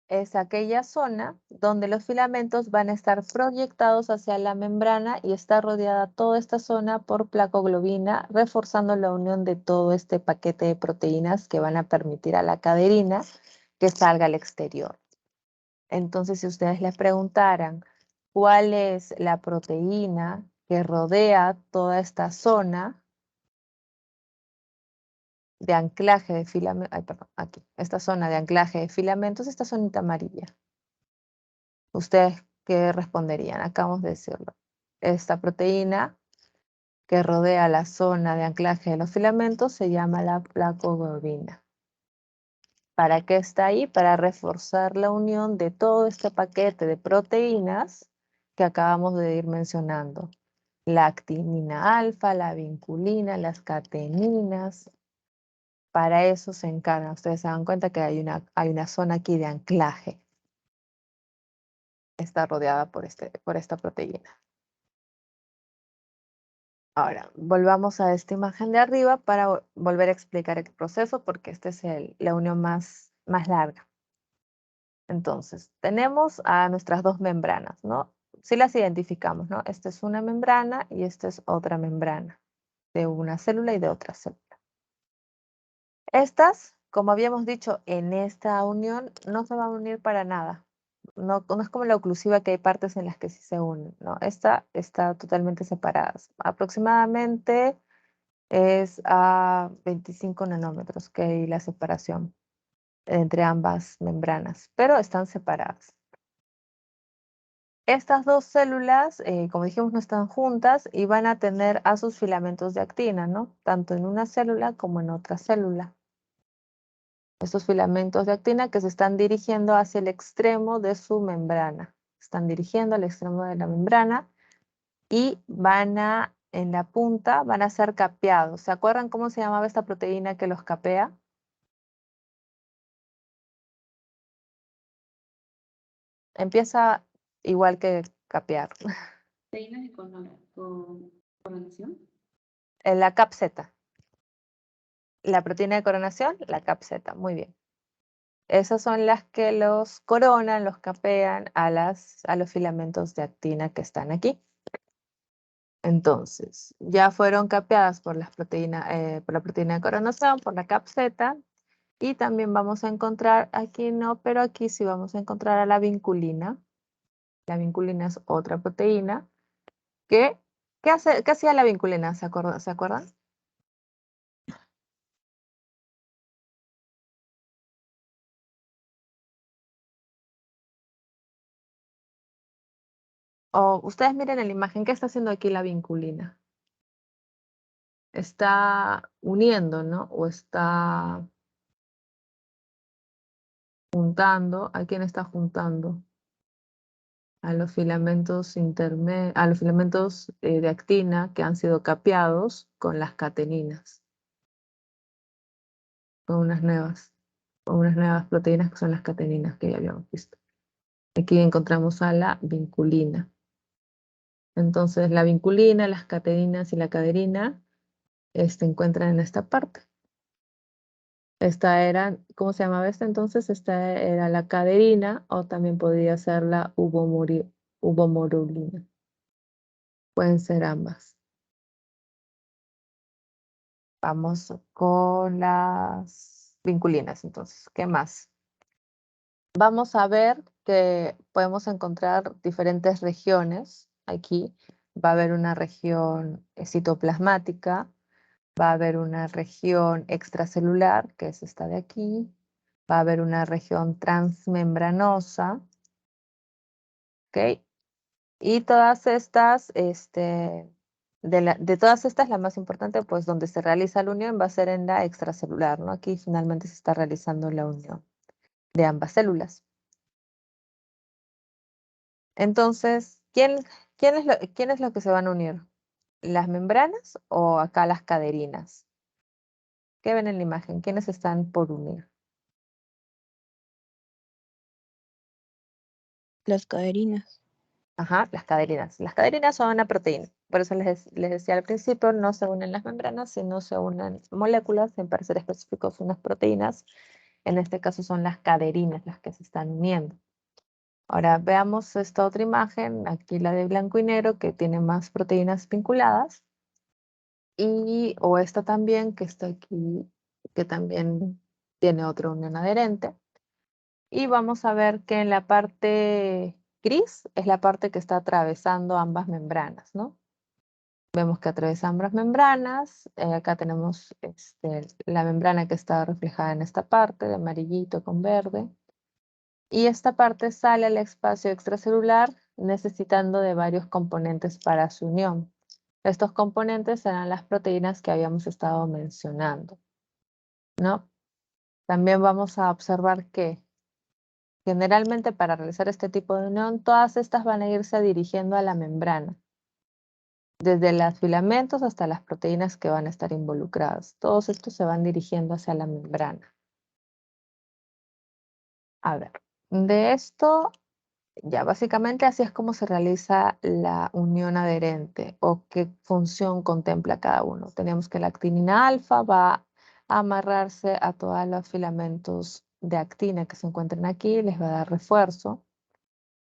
Speaker 1: es aquella zona donde los filamentos van a estar proyectados hacia la membrana y está rodeada toda esta zona por placoglobina, reforzando la unión de todo este paquete de proteínas que van a permitir a la caderina que salga al exterior. Entonces, si ustedes les preguntaran cuál es la proteína que rodea toda esta zona de anclaje de filamentos, perdón, aquí, esta zona de anclaje de filamentos, esta zonita amarilla. ¿Ustedes qué responderían? Acabamos de decirlo. Esta proteína que rodea la zona de anclaje de los filamentos se llama la placoglobina. ¿Para qué está ahí? Para reforzar la unión de todo este paquete de proteínas que acabamos de ir mencionando. La actinina alfa, la vinculina, las cateninas. Para eso se encargan. Ustedes se dan cuenta que hay una zona aquí de anclaje. Está rodeada por esta proteína. Ahora, volvamos a esta imagen de arriba para volver a explicar el proceso porque esta es la unión más larga. Entonces, tenemos a nuestras dos membranas, ¿no? Sí las identificamos, ¿no? Esta es una membrana y esta es otra membrana de una célula y de otra célula. Estas, como habíamos dicho, en esta unión no se van a unir para nada. No es como la oclusiva, que hay partes en las que sí se unen, ¿no? Esta está totalmente separada. Aproximadamente es a 25 nanómetros que hay la separación entre ambas membranas, pero están separadas. Estas dos células, como dijimos, no están juntas y van a tener a sus filamentos de actina, ¿no? Tanto en una célula como en otra célula. Estos filamentos de actina que se están dirigiendo hacia el extremo de su membrana. Están dirigiendo al extremo de la membrana y en la punta, van a ser capeados. ¿Se acuerdan cómo se llamaba esta proteína que los capea? Empieza igual que capear.
Speaker 3: Proteínas de coronación.
Speaker 1: En la capseta. La proteína de coronación, la capseta. Muy bien. Esas son las que los coronan, los capean a los filamentos de actina que están aquí. Entonces, ya fueron capeadas por la proteína de coronación, por la capseta, y también vamos a encontrar, aquí no, pero aquí sí vamos a encontrar a la vinculina. La vinculina es otra proteína que, ¿qué hacía la vinculina? ¿Se acuerdan? O ustedes miren en la imagen, ¿qué está haciendo aquí la vinculina? Está uniendo, ¿no? O está juntando. ¿A quién está juntando? A los filamentos de actina que han sido capeados con las cateninas, con unas nuevas proteínas que son las cateninas que ya habíamos visto. Aquí encontramos a la vinculina. Entonces, la vinculina, las cateninas y la caderina se encuentran en esta parte. Esta era, ¿cómo se llamaba esta entonces? Esta era la caderina, o también podría ser la uvomorulina. Pueden ser ambas. Vamos con las vinculinas, entonces. ¿Qué más? Vamos a ver que podemos encontrar diferentes regiones. Aquí va a haber una región citoplasmática, va a haber una región extracelular, que es esta de aquí, va a haber una región transmembranosa, ¿ok? Y todas estas, de todas estas, la más importante, pues donde se realiza la unión va a ser en la extracelular, ¿no? Aquí finalmente se está realizando la unión de ambas células. Entonces, ¿quién es lo que se van a unir? ¿Las membranas o acá las caderinas? ¿Qué ven en la imagen? ¿Quiénes están por unir?
Speaker 2: Las caderinas.
Speaker 1: Ajá, las caderinas. Las caderinas son una proteína. Por eso les decía al principio, no se unen las membranas, sino se unen moléculas, para ser específicos, unas proteínas. En este caso son las caderinas las que se están uniendo. Ahora veamos esta otra imagen, aquí la de blanco y negro, que tiene más proteínas vinculadas. O esta también, que está aquí, que también tiene otra unión adherente. Y vamos a ver que en la parte gris es la parte que está atravesando ambas membranas, ¿no? Vemos que atraviesa ambas membranas. Acá tenemos la membrana que está reflejada en esta parte, de amarillito con verde. Y esta parte sale al espacio extracelular necesitando de varios componentes para su unión. Estos componentes serán las proteínas que habíamos estado mencionando, ¿no? También vamos a observar que generalmente para realizar este tipo de unión, todas estas van a irse dirigiendo a la membrana, desde los filamentos hasta las proteínas que van a estar involucradas. Todos estos se van dirigiendo hacia la membrana. A ver, de esto, ya básicamente así es como se realiza la unión adherente o qué función contempla cada uno. Tenemos que la actinina alfa va a amarrarse a todos los filamentos de actina que se encuentren aquí les va a dar refuerzo.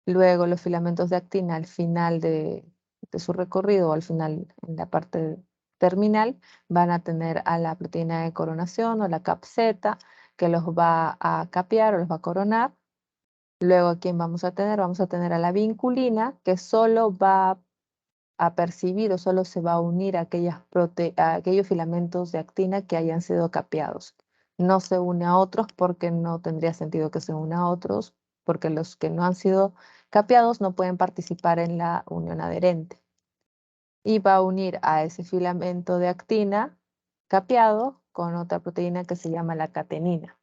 Speaker 1: Luego los filamentos de actina al final de su recorrido o al final en la parte terminal van a tener a la proteína de coronación o la CAPZ que los va a capear o los va a coronar. Luego, ¿a quién vamos a tener? Vamos a tener a la vinculina que solo va a percibir o solo se va a unir a aquellos filamentos de actina que hayan sido capeados. No se une a otros porque no tendría sentido que se una a otros, porque los que no han sido capeados no pueden participar en la unión adherente. Y va a unir a ese filamento de actina capeado con otra proteína que se llama la catenina.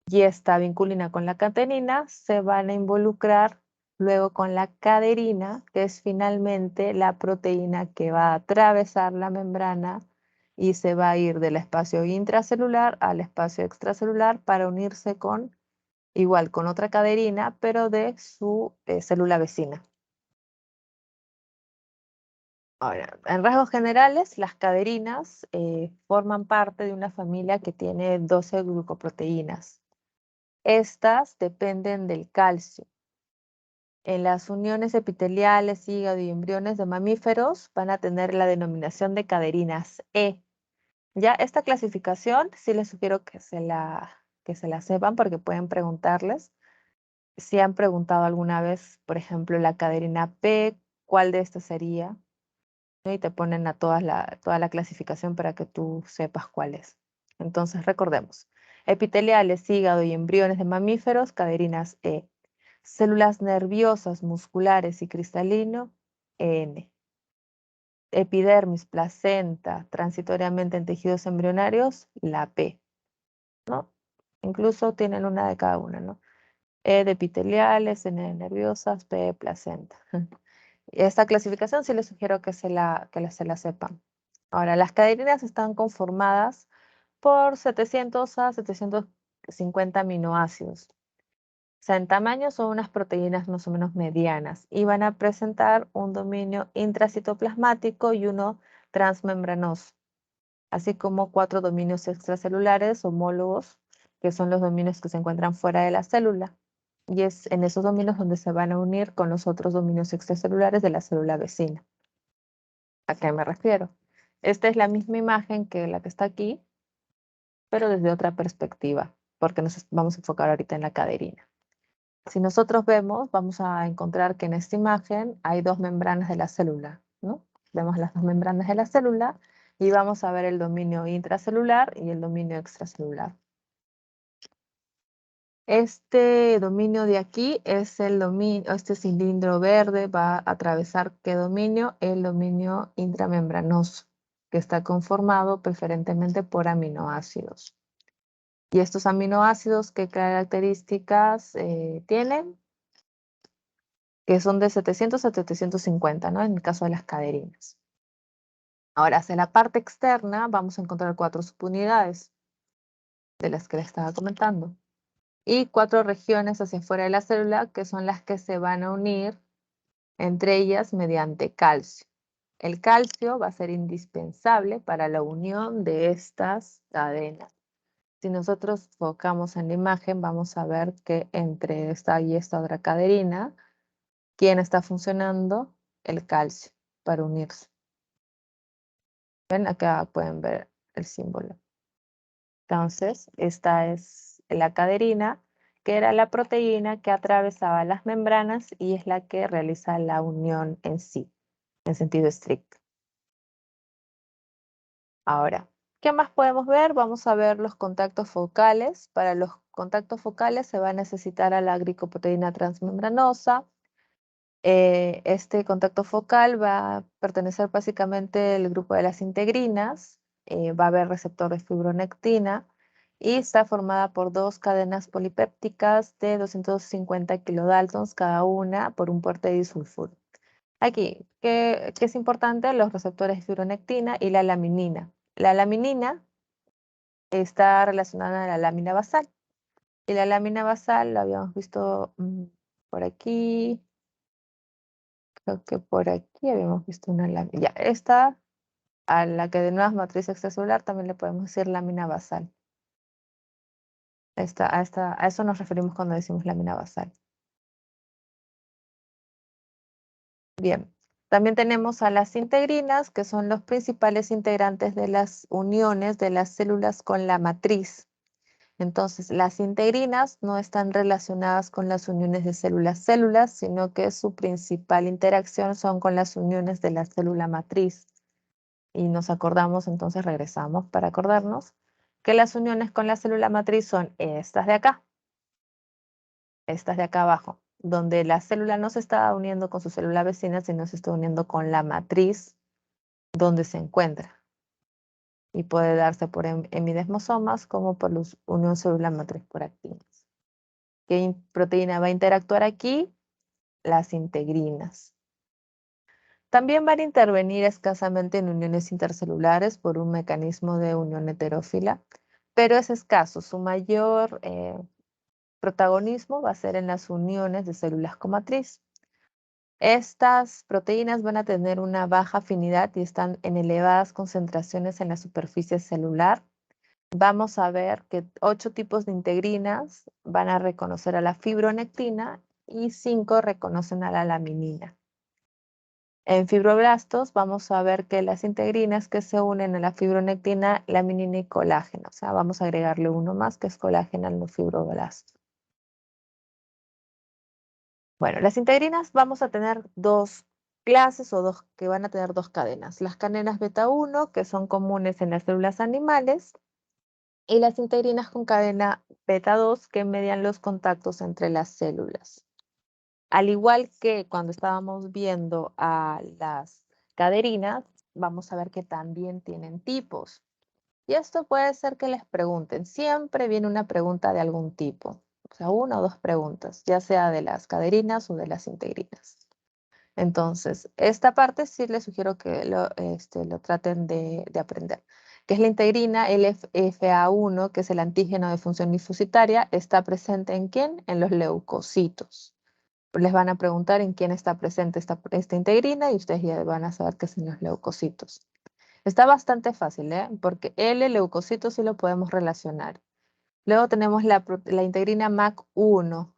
Speaker 1: Y esta vinculina con la catenina se van a involucrar luego con la caderina, que es finalmente la proteína que va a atravesar la membrana y se va a ir del espacio intracelular al espacio extracelular para unirse igual con otra caderina, pero de su célula vecina. Ahora, en rasgos generales, las caderinas forman parte de una familia que tiene 12 glucoproteínas. Estas dependen del calcio. En las uniones epiteliales, hígado y embriones de mamíferos van a tener la denominación de caderinas E. Ya esta clasificación sí les sugiero que se la sepan porque pueden preguntarles. Si han preguntado alguna vez, por ejemplo, la caderina P, ¿cuál de estas sería? ¿No? Y te ponen a toda la clasificación para que tú sepas cuál es. Entonces recordemos, epiteliales, hígado y embriones de mamíferos, caderinas E. Células nerviosas, musculares y cristalino, N. Epidermis, placenta, transitoriamente en tejidos embrionarios, la P, ¿no? Incluso tienen una de cada una, ¿no? E de epiteliales, N de nerviosas, P de placenta. Esta clasificación sí les sugiero que se la sepan. Ahora, las caderinas están conformadas por 700 a 750 aminoácidos. O sea, en tamaño son unas proteínas más o menos medianas y van a presentar un dominio intracitoplasmático y uno transmembranoso, así como 4 dominios extracelulares homólogos, que son los dominios que se encuentran fuera de la célula. Y es en esos dominios donde se van a unir con los otros dominios extracelulares de la célula vecina. ¿A qué me refiero? Esta es la misma imagen que la que está aquí, pero desde otra perspectiva, porque nos vamos a enfocar ahorita en la caderina. Si nosotros vemos, vamos a encontrar que en esta imagen hay dos membranas de la célula, ¿no? Vemos las dos membranas de la célula y vamos a ver el dominio intracelular y el dominio extracelular. Este dominio de aquí es el dominio, este cilindro verde va a atravesar ¿qué dominio? El dominio intramembranoso, que está conformado preferentemente por aminoácidos. ¿Y estos aminoácidos qué características tienen? Que son de 700 a 750, ¿no? En el caso de las caderinas. Ahora, hacia la parte externa vamos a encontrar 4 subunidades de las que les estaba comentando. Y 4 regiones hacia afuera de la célula que son las que se van a unir entre ellas mediante calcio. El calcio va a ser indispensable para la unión de estas cadenas. Si nosotros enfocamos en la imagen, vamos a ver que entre esta y esta otra caderina, ¿quién está funcionando? El calcio para unirse. ¿Ven? Acá pueden ver el símbolo. Entonces, esta es la caderina, que era la proteína que atravesaba las membranas y es la que realiza la unión en sí, en sentido estricto. Ahora, ¿qué más podemos ver? Vamos a ver los contactos focales. Para los contactos focales se va a necesitar a la glicoproteína transmembranosa. Este contacto focal va a pertenecer básicamente al grupo de las integrinas. Va a haber receptor de fibronectina y está formada por 2 cadenas polipépticas de 250 kilodaltons cada una por un puente disulfuro. Aquí, ¿qué es importante? Los receptores de fibronectina y la laminina. La laminina está relacionada a la lámina basal. Y la lámina basal la habíamos visto por aquí. Creo que por aquí habíamos visto una lámina. Ya, esta, a la que de nuevo es matriz extracelular, también le podemos decir lámina basal. A eso nos referimos cuando decimos lámina basal. Bien, también tenemos a las integrinas, que son los principales integrantes de las uniones de las células con la matriz. Entonces, las integrinas no están relacionadas con las uniones de células-células, sino que su principal interacción son con las uniones de la célula matriz. Y nos acordamos, entonces regresamos para acordarnos, que las uniones con la célula matriz son estas de acá abajo, donde la célula no se está uniendo con su célula vecina, sino se está uniendo con la matriz donde se encuentra. Y puede darse por hemidesmosomas como por los unión célula matriz por actinas. ¿Qué proteína va a interactuar aquí? Las integrinas. También van a intervenir escasamente en uniones intercelulares por un mecanismo de unión heterófila, pero es escaso. Su mayor protagonismo va a ser en las uniones de células con matriz. Estas proteínas van a tener una baja afinidad y están en elevadas concentraciones en la superficie celular. Vamos a ver que 8 tipos de integrinas van a reconocer a la fibronectina y 5 reconocen a la laminina. En fibroblastos vamos a ver que las integrinas que se unen a la fibronectina, laminina y colágeno. O sea, vamos a agregarle uno más que es colágeno al fibroblasto. Bueno, las integrinas vamos a tener dos clases o que van a tener dos cadenas. Las cadenas beta 1, que son comunes en las células animales, y las integrinas con cadena beta 2, que median los contactos entre las células. Al igual que cuando estábamos viendo a las caderinas, vamos a ver que también tienen tipos. Y esto puede ser que les pregunten. Siempre viene una pregunta de algún tipo. O sea, una o dos preguntas, ya sea de las caderinas o de las integrinas. Entonces, esta parte sí les sugiero que lo traten de aprender. Que es la integrina LFA1, que es el antígeno de función linfocitaria, está presente ¿en quién? En los leucocitos. Les van a preguntar en quién está presente esta integrina y ustedes ya van a saber que es en los leucocitos. Está bastante fácil, ¿eh? Porque L, leucocitos, sí lo podemos relacionar. Luego tenemos la integrina MAC1,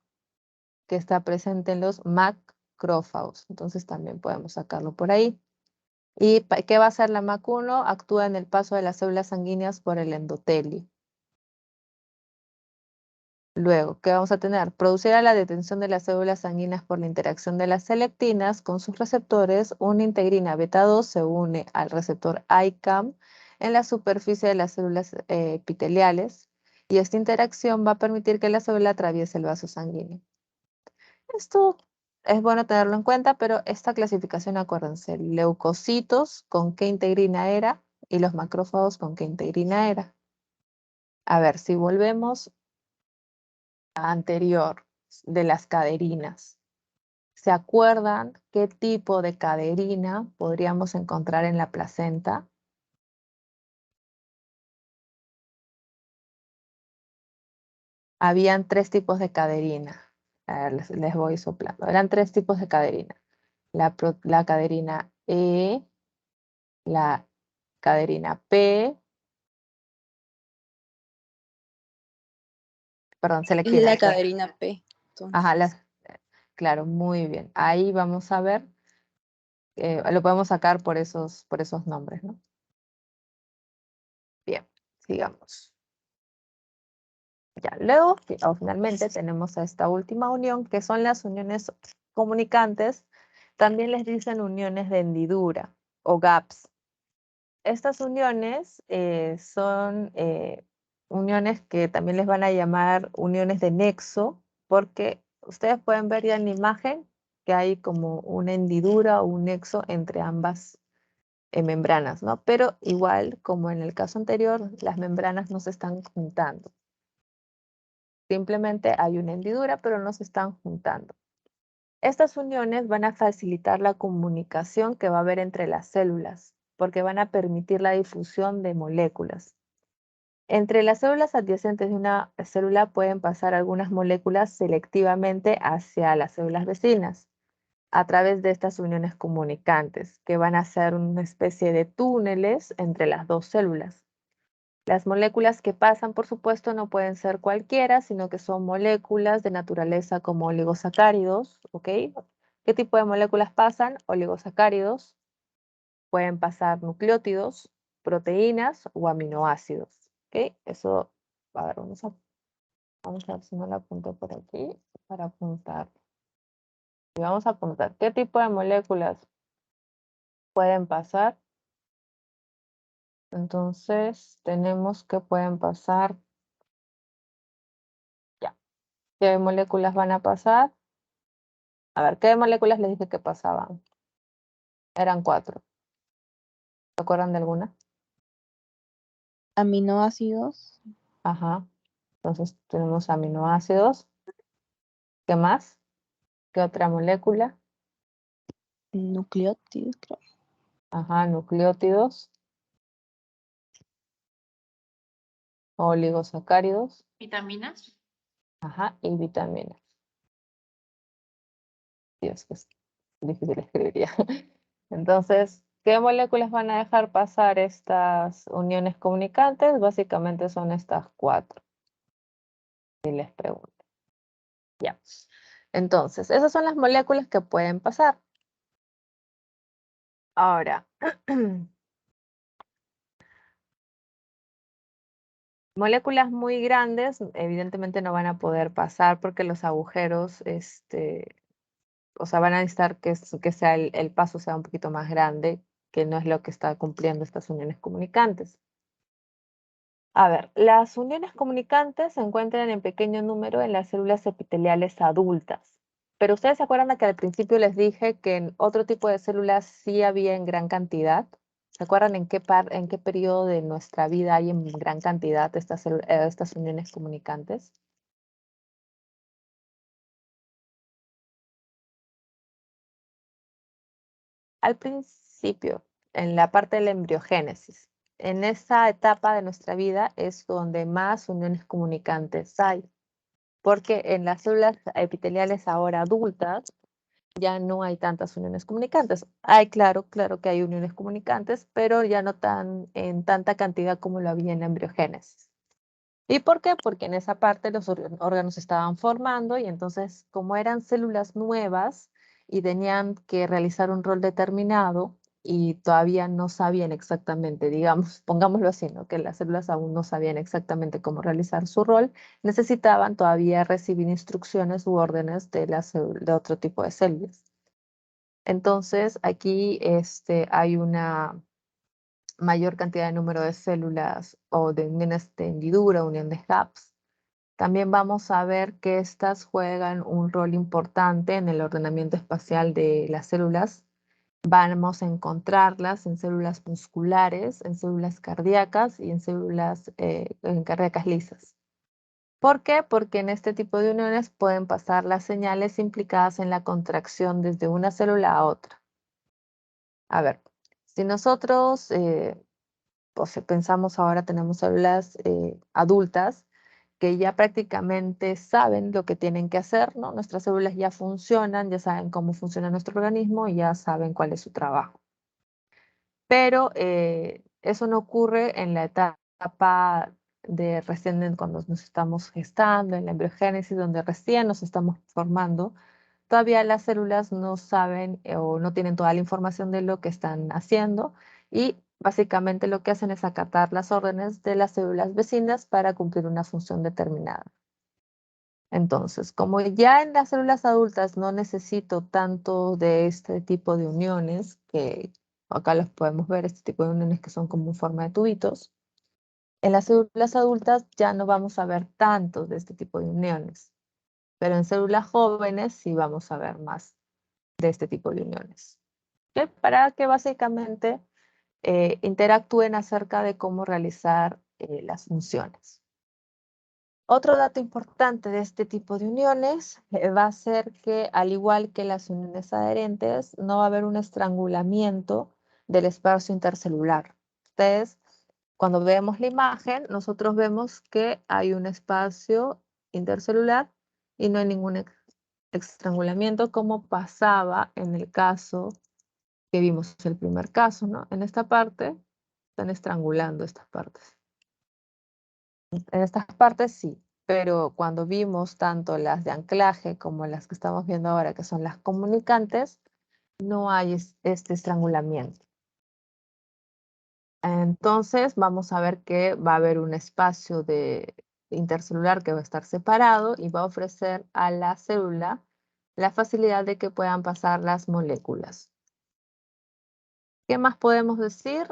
Speaker 1: que está presente en los macrófagos. Entonces también podemos sacarlo por ahí. ¿Y qué va a hacer la MAC1? Actúa en el paso de las células sanguíneas por el endotelio. Luego, ¿qué vamos a tener? Producirá la detención de las células sanguíneas por la interacción de las selectinas con sus receptores. Una integrina beta 2 se une al receptor ICAM en la superficie de las células epiteliales y esta interacción va a permitir que la célula atraviese el vaso sanguíneo. Esto es bueno tenerlo en cuenta, pero esta clasificación, acuérdense, leucocitos con qué integrina era y los macrófagos con qué integrina era. A ver, si volvemos anterior de las caderinas. ¿Se acuerdan qué tipo de caderina podríamos encontrar en la placenta? Habían 3 tipos de caderina. A ver, les voy soplando. Eran 3 tipos de caderina. La caderina E, la caderina P, perdón, selectina.
Speaker 2: La caderina P.
Speaker 1: Ajá,
Speaker 2: Entonces,
Speaker 1: claro, muy bien. Ahí vamos a ver, lo podemos sacar por esos nombres, ¿no? Bien, sigamos. Ya, luego, finalmente tenemos a esta última unión, que son las uniones comunicantes. También les dicen uniones de hendidura o gaps. Estas uniones son uniones que también les van a llamar uniones de nexo, porque ustedes pueden ver ya en la imagen que hay como una hendidura o un nexo entre ambas membranas, ¿no? Pero igual, como en el caso anterior, las membranas no se están juntando. Simplemente hay una hendidura, pero no se están juntando. Estas uniones van a facilitar la comunicación que va a haber entre las células, porque van a permitir la difusión de moléculas. Entre las células adyacentes de una célula pueden pasar algunas moléculas selectivamente hacia las células vecinas a través de estas uniones comunicantes, que van a ser una especie de túneles entre las dos células. Las moléculas que pasan, por supuesto, no pueden ser cualquiera, sino que son moléculas de naturaleza como oligosacáridos, ¿ok? ¿Qué tipo de moléculas pasan? Oligosacáridos. Pueden pasar nucleótidos, proteínas o aminoácidos, ¿ok? Eso, a ver, vamos a ver si no lo apunto por aquí para apuntar. Y vamos a apuntar qué tipo de moléculas pueden pasar. Entonces, tenemos que pueden pasar, ya, ¿qué moléculas van a pasar? A ver, ¿qué moléculas les dije que pasaban? Eran 4. ¿Se acuerdan de alguna?
Speaker 2: Aminoácidos,
Speaker 1: Ajá. Entonces, tenemos aminoácidos. ¿Qué más? ¿Qué otra molécula?
Speaker 2: nucleótidos, creo.
Speaker 1: Ajá, nucleótidos, oligosacáridos,
Speaker 3: Vitaminas.
Speaker 1: ajá, y vitaminas. Dios, que es difícil escribir ya. Entonces, ¿qué moléculas van a dejar pasar estas uniones comunicantes? Básicamente son estas 4, si les pregunto. Ya. Entonces, esas son las moléculas que pueden pasar. Ahora, moléculas muy grandes, evidentemente no van a poder pasar porque los agujeros, o sea, van a necesitar que sea el paso sea un poquito más grande, que no es lo que está cumpliendo estas uniones comunicantes. A ver, las uniones comunicantes se encuentran en pequeño número en las células epiteliales adultas. Pero ustedes se acuerdan de que al principio les dije que en otro tipo de células sí había en gran cantidad. ¿Se acuerdan en qué periodo de nuestra vida hay en gran cantidad estas uniones comunicantes? Al principio, en la parte de la embriogénesis. En esa etapa de nuestra vida es donde más uniones comunicantes hay, porque en las células epiteliales ahora adultas ya no hay tantas uniones comunicantes. Hay, claro que hay uniones comunicantes, pero ya no tan en tanta cantidad como lo había en la embriogénesis. ¿Y por qué? Porque en esa parte los órganos se estaban formando y entonces como eran células nuevas y tenían que realizar un rol determinado y todavía no sabían exactamente, digamos, pongámoslo así, ¿no? Que las células aún no sabían exactamente cómo realizar su rol, necesitaban todavía recibir instrucciones u órdenes de otro tipo de células. Entonces aquí hay una mayor cantidad de número de células o de uniones de hendidura, unión de HAPS. También vamos a ver que estas juegan un rol importante en el ordenamiento espacial de las células. Vamos a encontrarlas en células musculares, en células cardíacas y en células cardíacas lisas. ¿Por qué? Porque en este tipo de uniones pueden pasar las señales implicadas en la contracción desde una célula a otra. A ver, si nosotros pues, pensamos ahora, tenemos células adultas que ya prácticamente saben lo que tienen que hacer, ¿no? Nuestras células ya funcionan, ya saben cómo funciona nuestro organismo y ya saben cuál es su trabajo. Pero eso no ocurre en la etapa de recién cuando nos estamos gestando, en la embriogénesis, donde recién nos estamos formando. Todavía las células no saben o no tienen toda la información de lo que están haciendo y básicamente lo que hacen es acatar las órdenes de las células vecinas para cumplir una función determinada. Entonces, como ya en las células adultas no necesito tanto de este tipo de uniones, que acá los podemos ver, este tipo de uniones que son como en forma de tubitos, en las células adultas ya no vamos a ver tantos de este tipo de uniones, pero en células jóvenes sí vamos a ver más de este tipo de uniones. ¿Ok? Para que básicamente interactúen acerca de cómo realizar las funciones. Otro dato importante de este tipo de uniones va a ser que, al igual que las uniones adherentes, no va a haber un estrangulamiento del espacio intercelular. Ustedes, cuando vemos la imagen, nosotros vemos que hay un espacio intercelular y no hay ningún estrangulamiento como pasaba en el caso que vimos el primer caso, ¿no? En esta parte están estrangulando estas partes. En estas partes sí, pero cuando vimos tanto las de anclaje como las que estamos viendo ahora, que son las comunicantes, no hay este estrangulamiento. Entonces vamos a ver que va a haber un espacio de intercelular que va a estar separado y va a ofrecer a la célula la facilidad de que puedan pasar las moléculas. ¿Qué más podemos decir?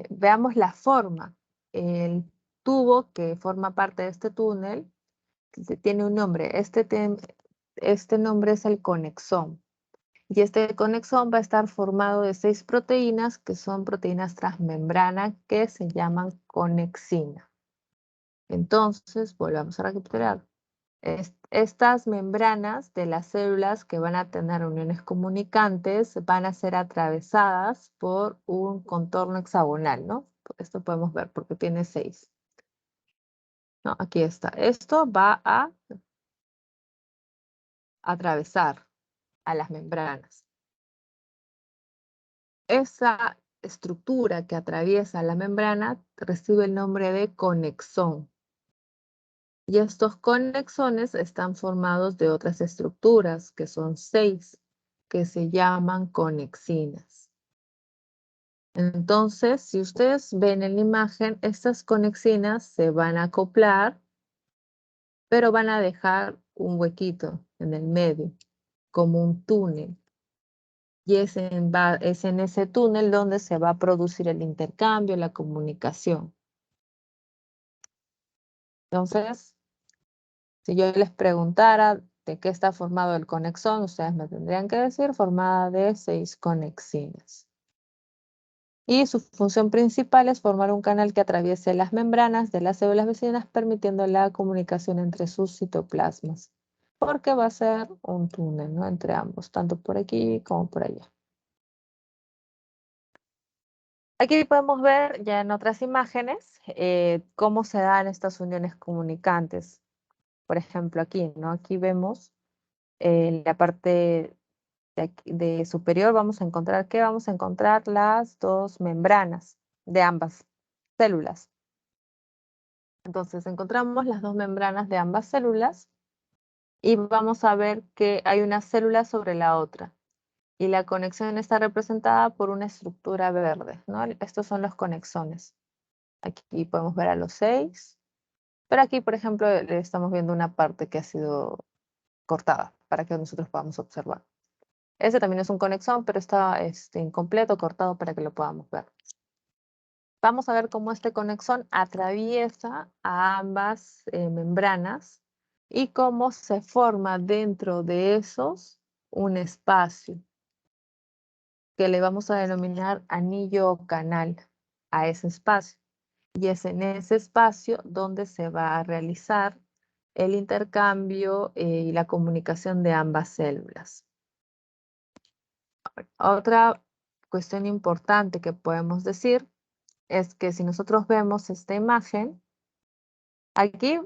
Speaker 1: Veamos la forma. El tubo que forma parte de este túnel tiene un nombre. Este nombre es el conexón. Y este conexón va a estar formado de 6 proteínas que son proteínas transmembrana que se llaman conexina. Entonces, volvamos a recapitular. Estas membranas de las células que van a tener uniones comunicantes van a ser atravesadas por un contorno hexagonal, ¿no? Esto podemos ver porque tiene 6. No, aquí está. Esto va a atravesar a las membranas. Esa estructura que atraviesa la membrana recibe el nombre de conexón. Y estos conexones están formados de otras estructuras, que son 6, que se llaman conexinas. Entonces, si ustedes ven en la imagen, estas conexinas se van a acoplar, pero van a dejar un huequito en el medio, como un túnel. Y es en ese túnel donde se va a producir el intercambio, la comunicación. Entonces, si yo les preguntara de qué está formado el conexón, ustedes me tendrían que decir formada de 6 conexinas. Y su función principal es formar un canal que atraviese las membranas de las células vecinas, permitiendo la comunicación entre sus citoplasmas. Porque va a ser un túnel, ¿no? Entre ambos, tanto por aquí como por allá. Aquí podemos ver ya en otras imágenes cómo se dan estas uniones comunicantes. Por ejemplo, aquí, ¿no? Aquí vemos la parte de superior, vamos a encontrar, ¿qué? Vamos a encontrar las dos membranas de ambas células. Entonces, encontramos las dos membranas de ambas células y vamos a ver que hay una célula sobre la otra. Y la conexión está representada por una estructura verde, ¿no? Estos son los conexones. Aquí podemos ver a los 6, pero aquí, por ejemplo, le estamos viendo una parte que ha sido cortada para que nosotros podamos observar. Ese también es un conexón, pero está incompleto, cortado para que lo podamos ver. Vamos a ver cómo este conexón atraviesa a ambas membranas y cómo se forma dentro de esos un espacio que le vamos a denominar anillo o canal a ese espacio. Y es en ese espacio donde se va a realizar el intercambio y la comunicación de ambas células. Otra cuestión importante que podemos decir es que si nosotros vemos esta imagen, aquí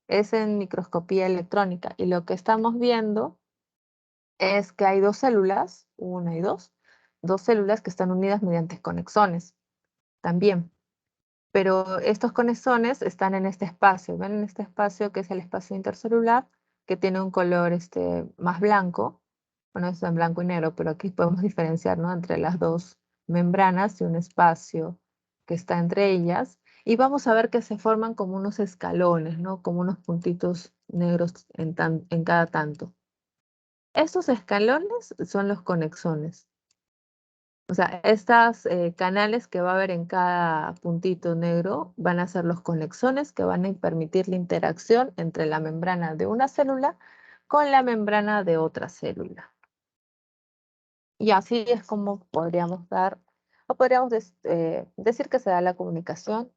Speaker 1: es en microscopía electrónica y lo que estamos viendo es que hay dos células, una y dos células que están unidas mediante conexones también. Pero estos conexones están en este espacio, ¿ven? En este espacio que es el espacio intercelular, que tiene un color más blanco. Bueno, es en blanco y negro, pero aquí podemos diferenciar, ¿no? Entre las dos membranas y un espacio que está entre ellas. Y vamos a ver que se forman como unos escalones, ¿no? Como unos puntitos negros en cada tanto. Estos escalones son los conexones. O sea, estos canales que va a haber en cada puntito negro van a ser los conexones que van a permitir la interacción entre la membrana de una célula con la membrana de otra célula. Y así es como podríamos dar, o podríamos decir que se da la comunicación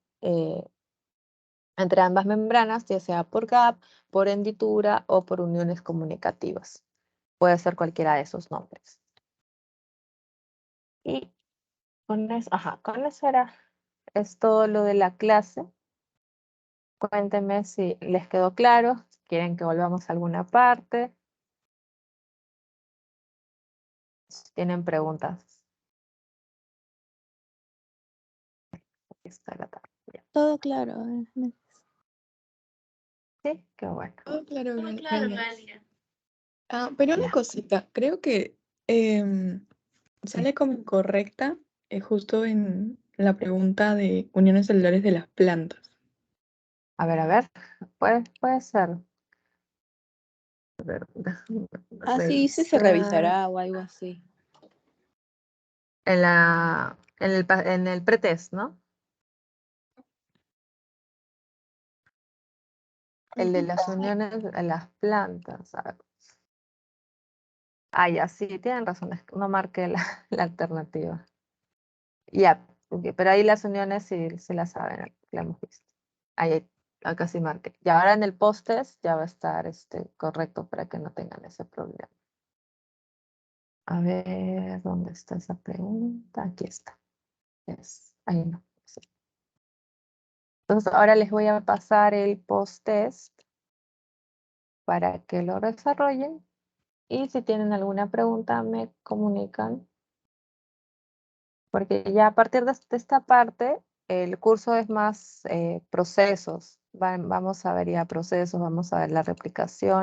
Speaker 1: entre ambas membranas, ya sea por gap, por hendidura o por uniones comunicativas. Puede ser cualquiera de esos nombres. Y con eso es todo lo de la clase. Cuéntenme si les quedó claro, si quieren que volvamos a alguna parte, si tienen preguntas. Aquí está la tarde.
Speaker 2: Todo claro.
Speaker 1: Sí, qué bueno.
Speaker 4: Oh, claro,
Speaker 3: Claro,
Speaker 4: Galia.
Speaker 3: Galia.
Speaker 4: Pero una
Speaker 1: Ya.
Speaker 4: cosita, creo que sale como incorrecta justo en la pregunta de uniones celulares de las plantas.
Speaker 1: A ver, puede ser. A ver, déjame
Speaker 2: Sí, dice se
Speaker 1: revisar.
Speaker 2: revisará o algo así.
Speaker 1: En el pretest, ¿no? El de
Speaker 4: Ujú.
Speaker 1: las uniones de las plantas. A ver. Ya, sí, tienen razón, es que no marqué la alternativa. Ya, ok, pero ahí las uniones sí, sí las saben, la hemos visto. Acá sí marqué. Y ahora en el post-test ya va a estar correcto para que no tengan ese problema. A ver, ¿dónde está esa pregunta? Aquí está. Ahí no. Sí. Entonces ahora les voy a pasar el post-test para que lo desarrollen. Y si tienen alguna pregunta, me comunican. Porque ya a partir de esta parte, el curso es más procesos. Vamos a ver ya procesos, vamos a ver la replicación.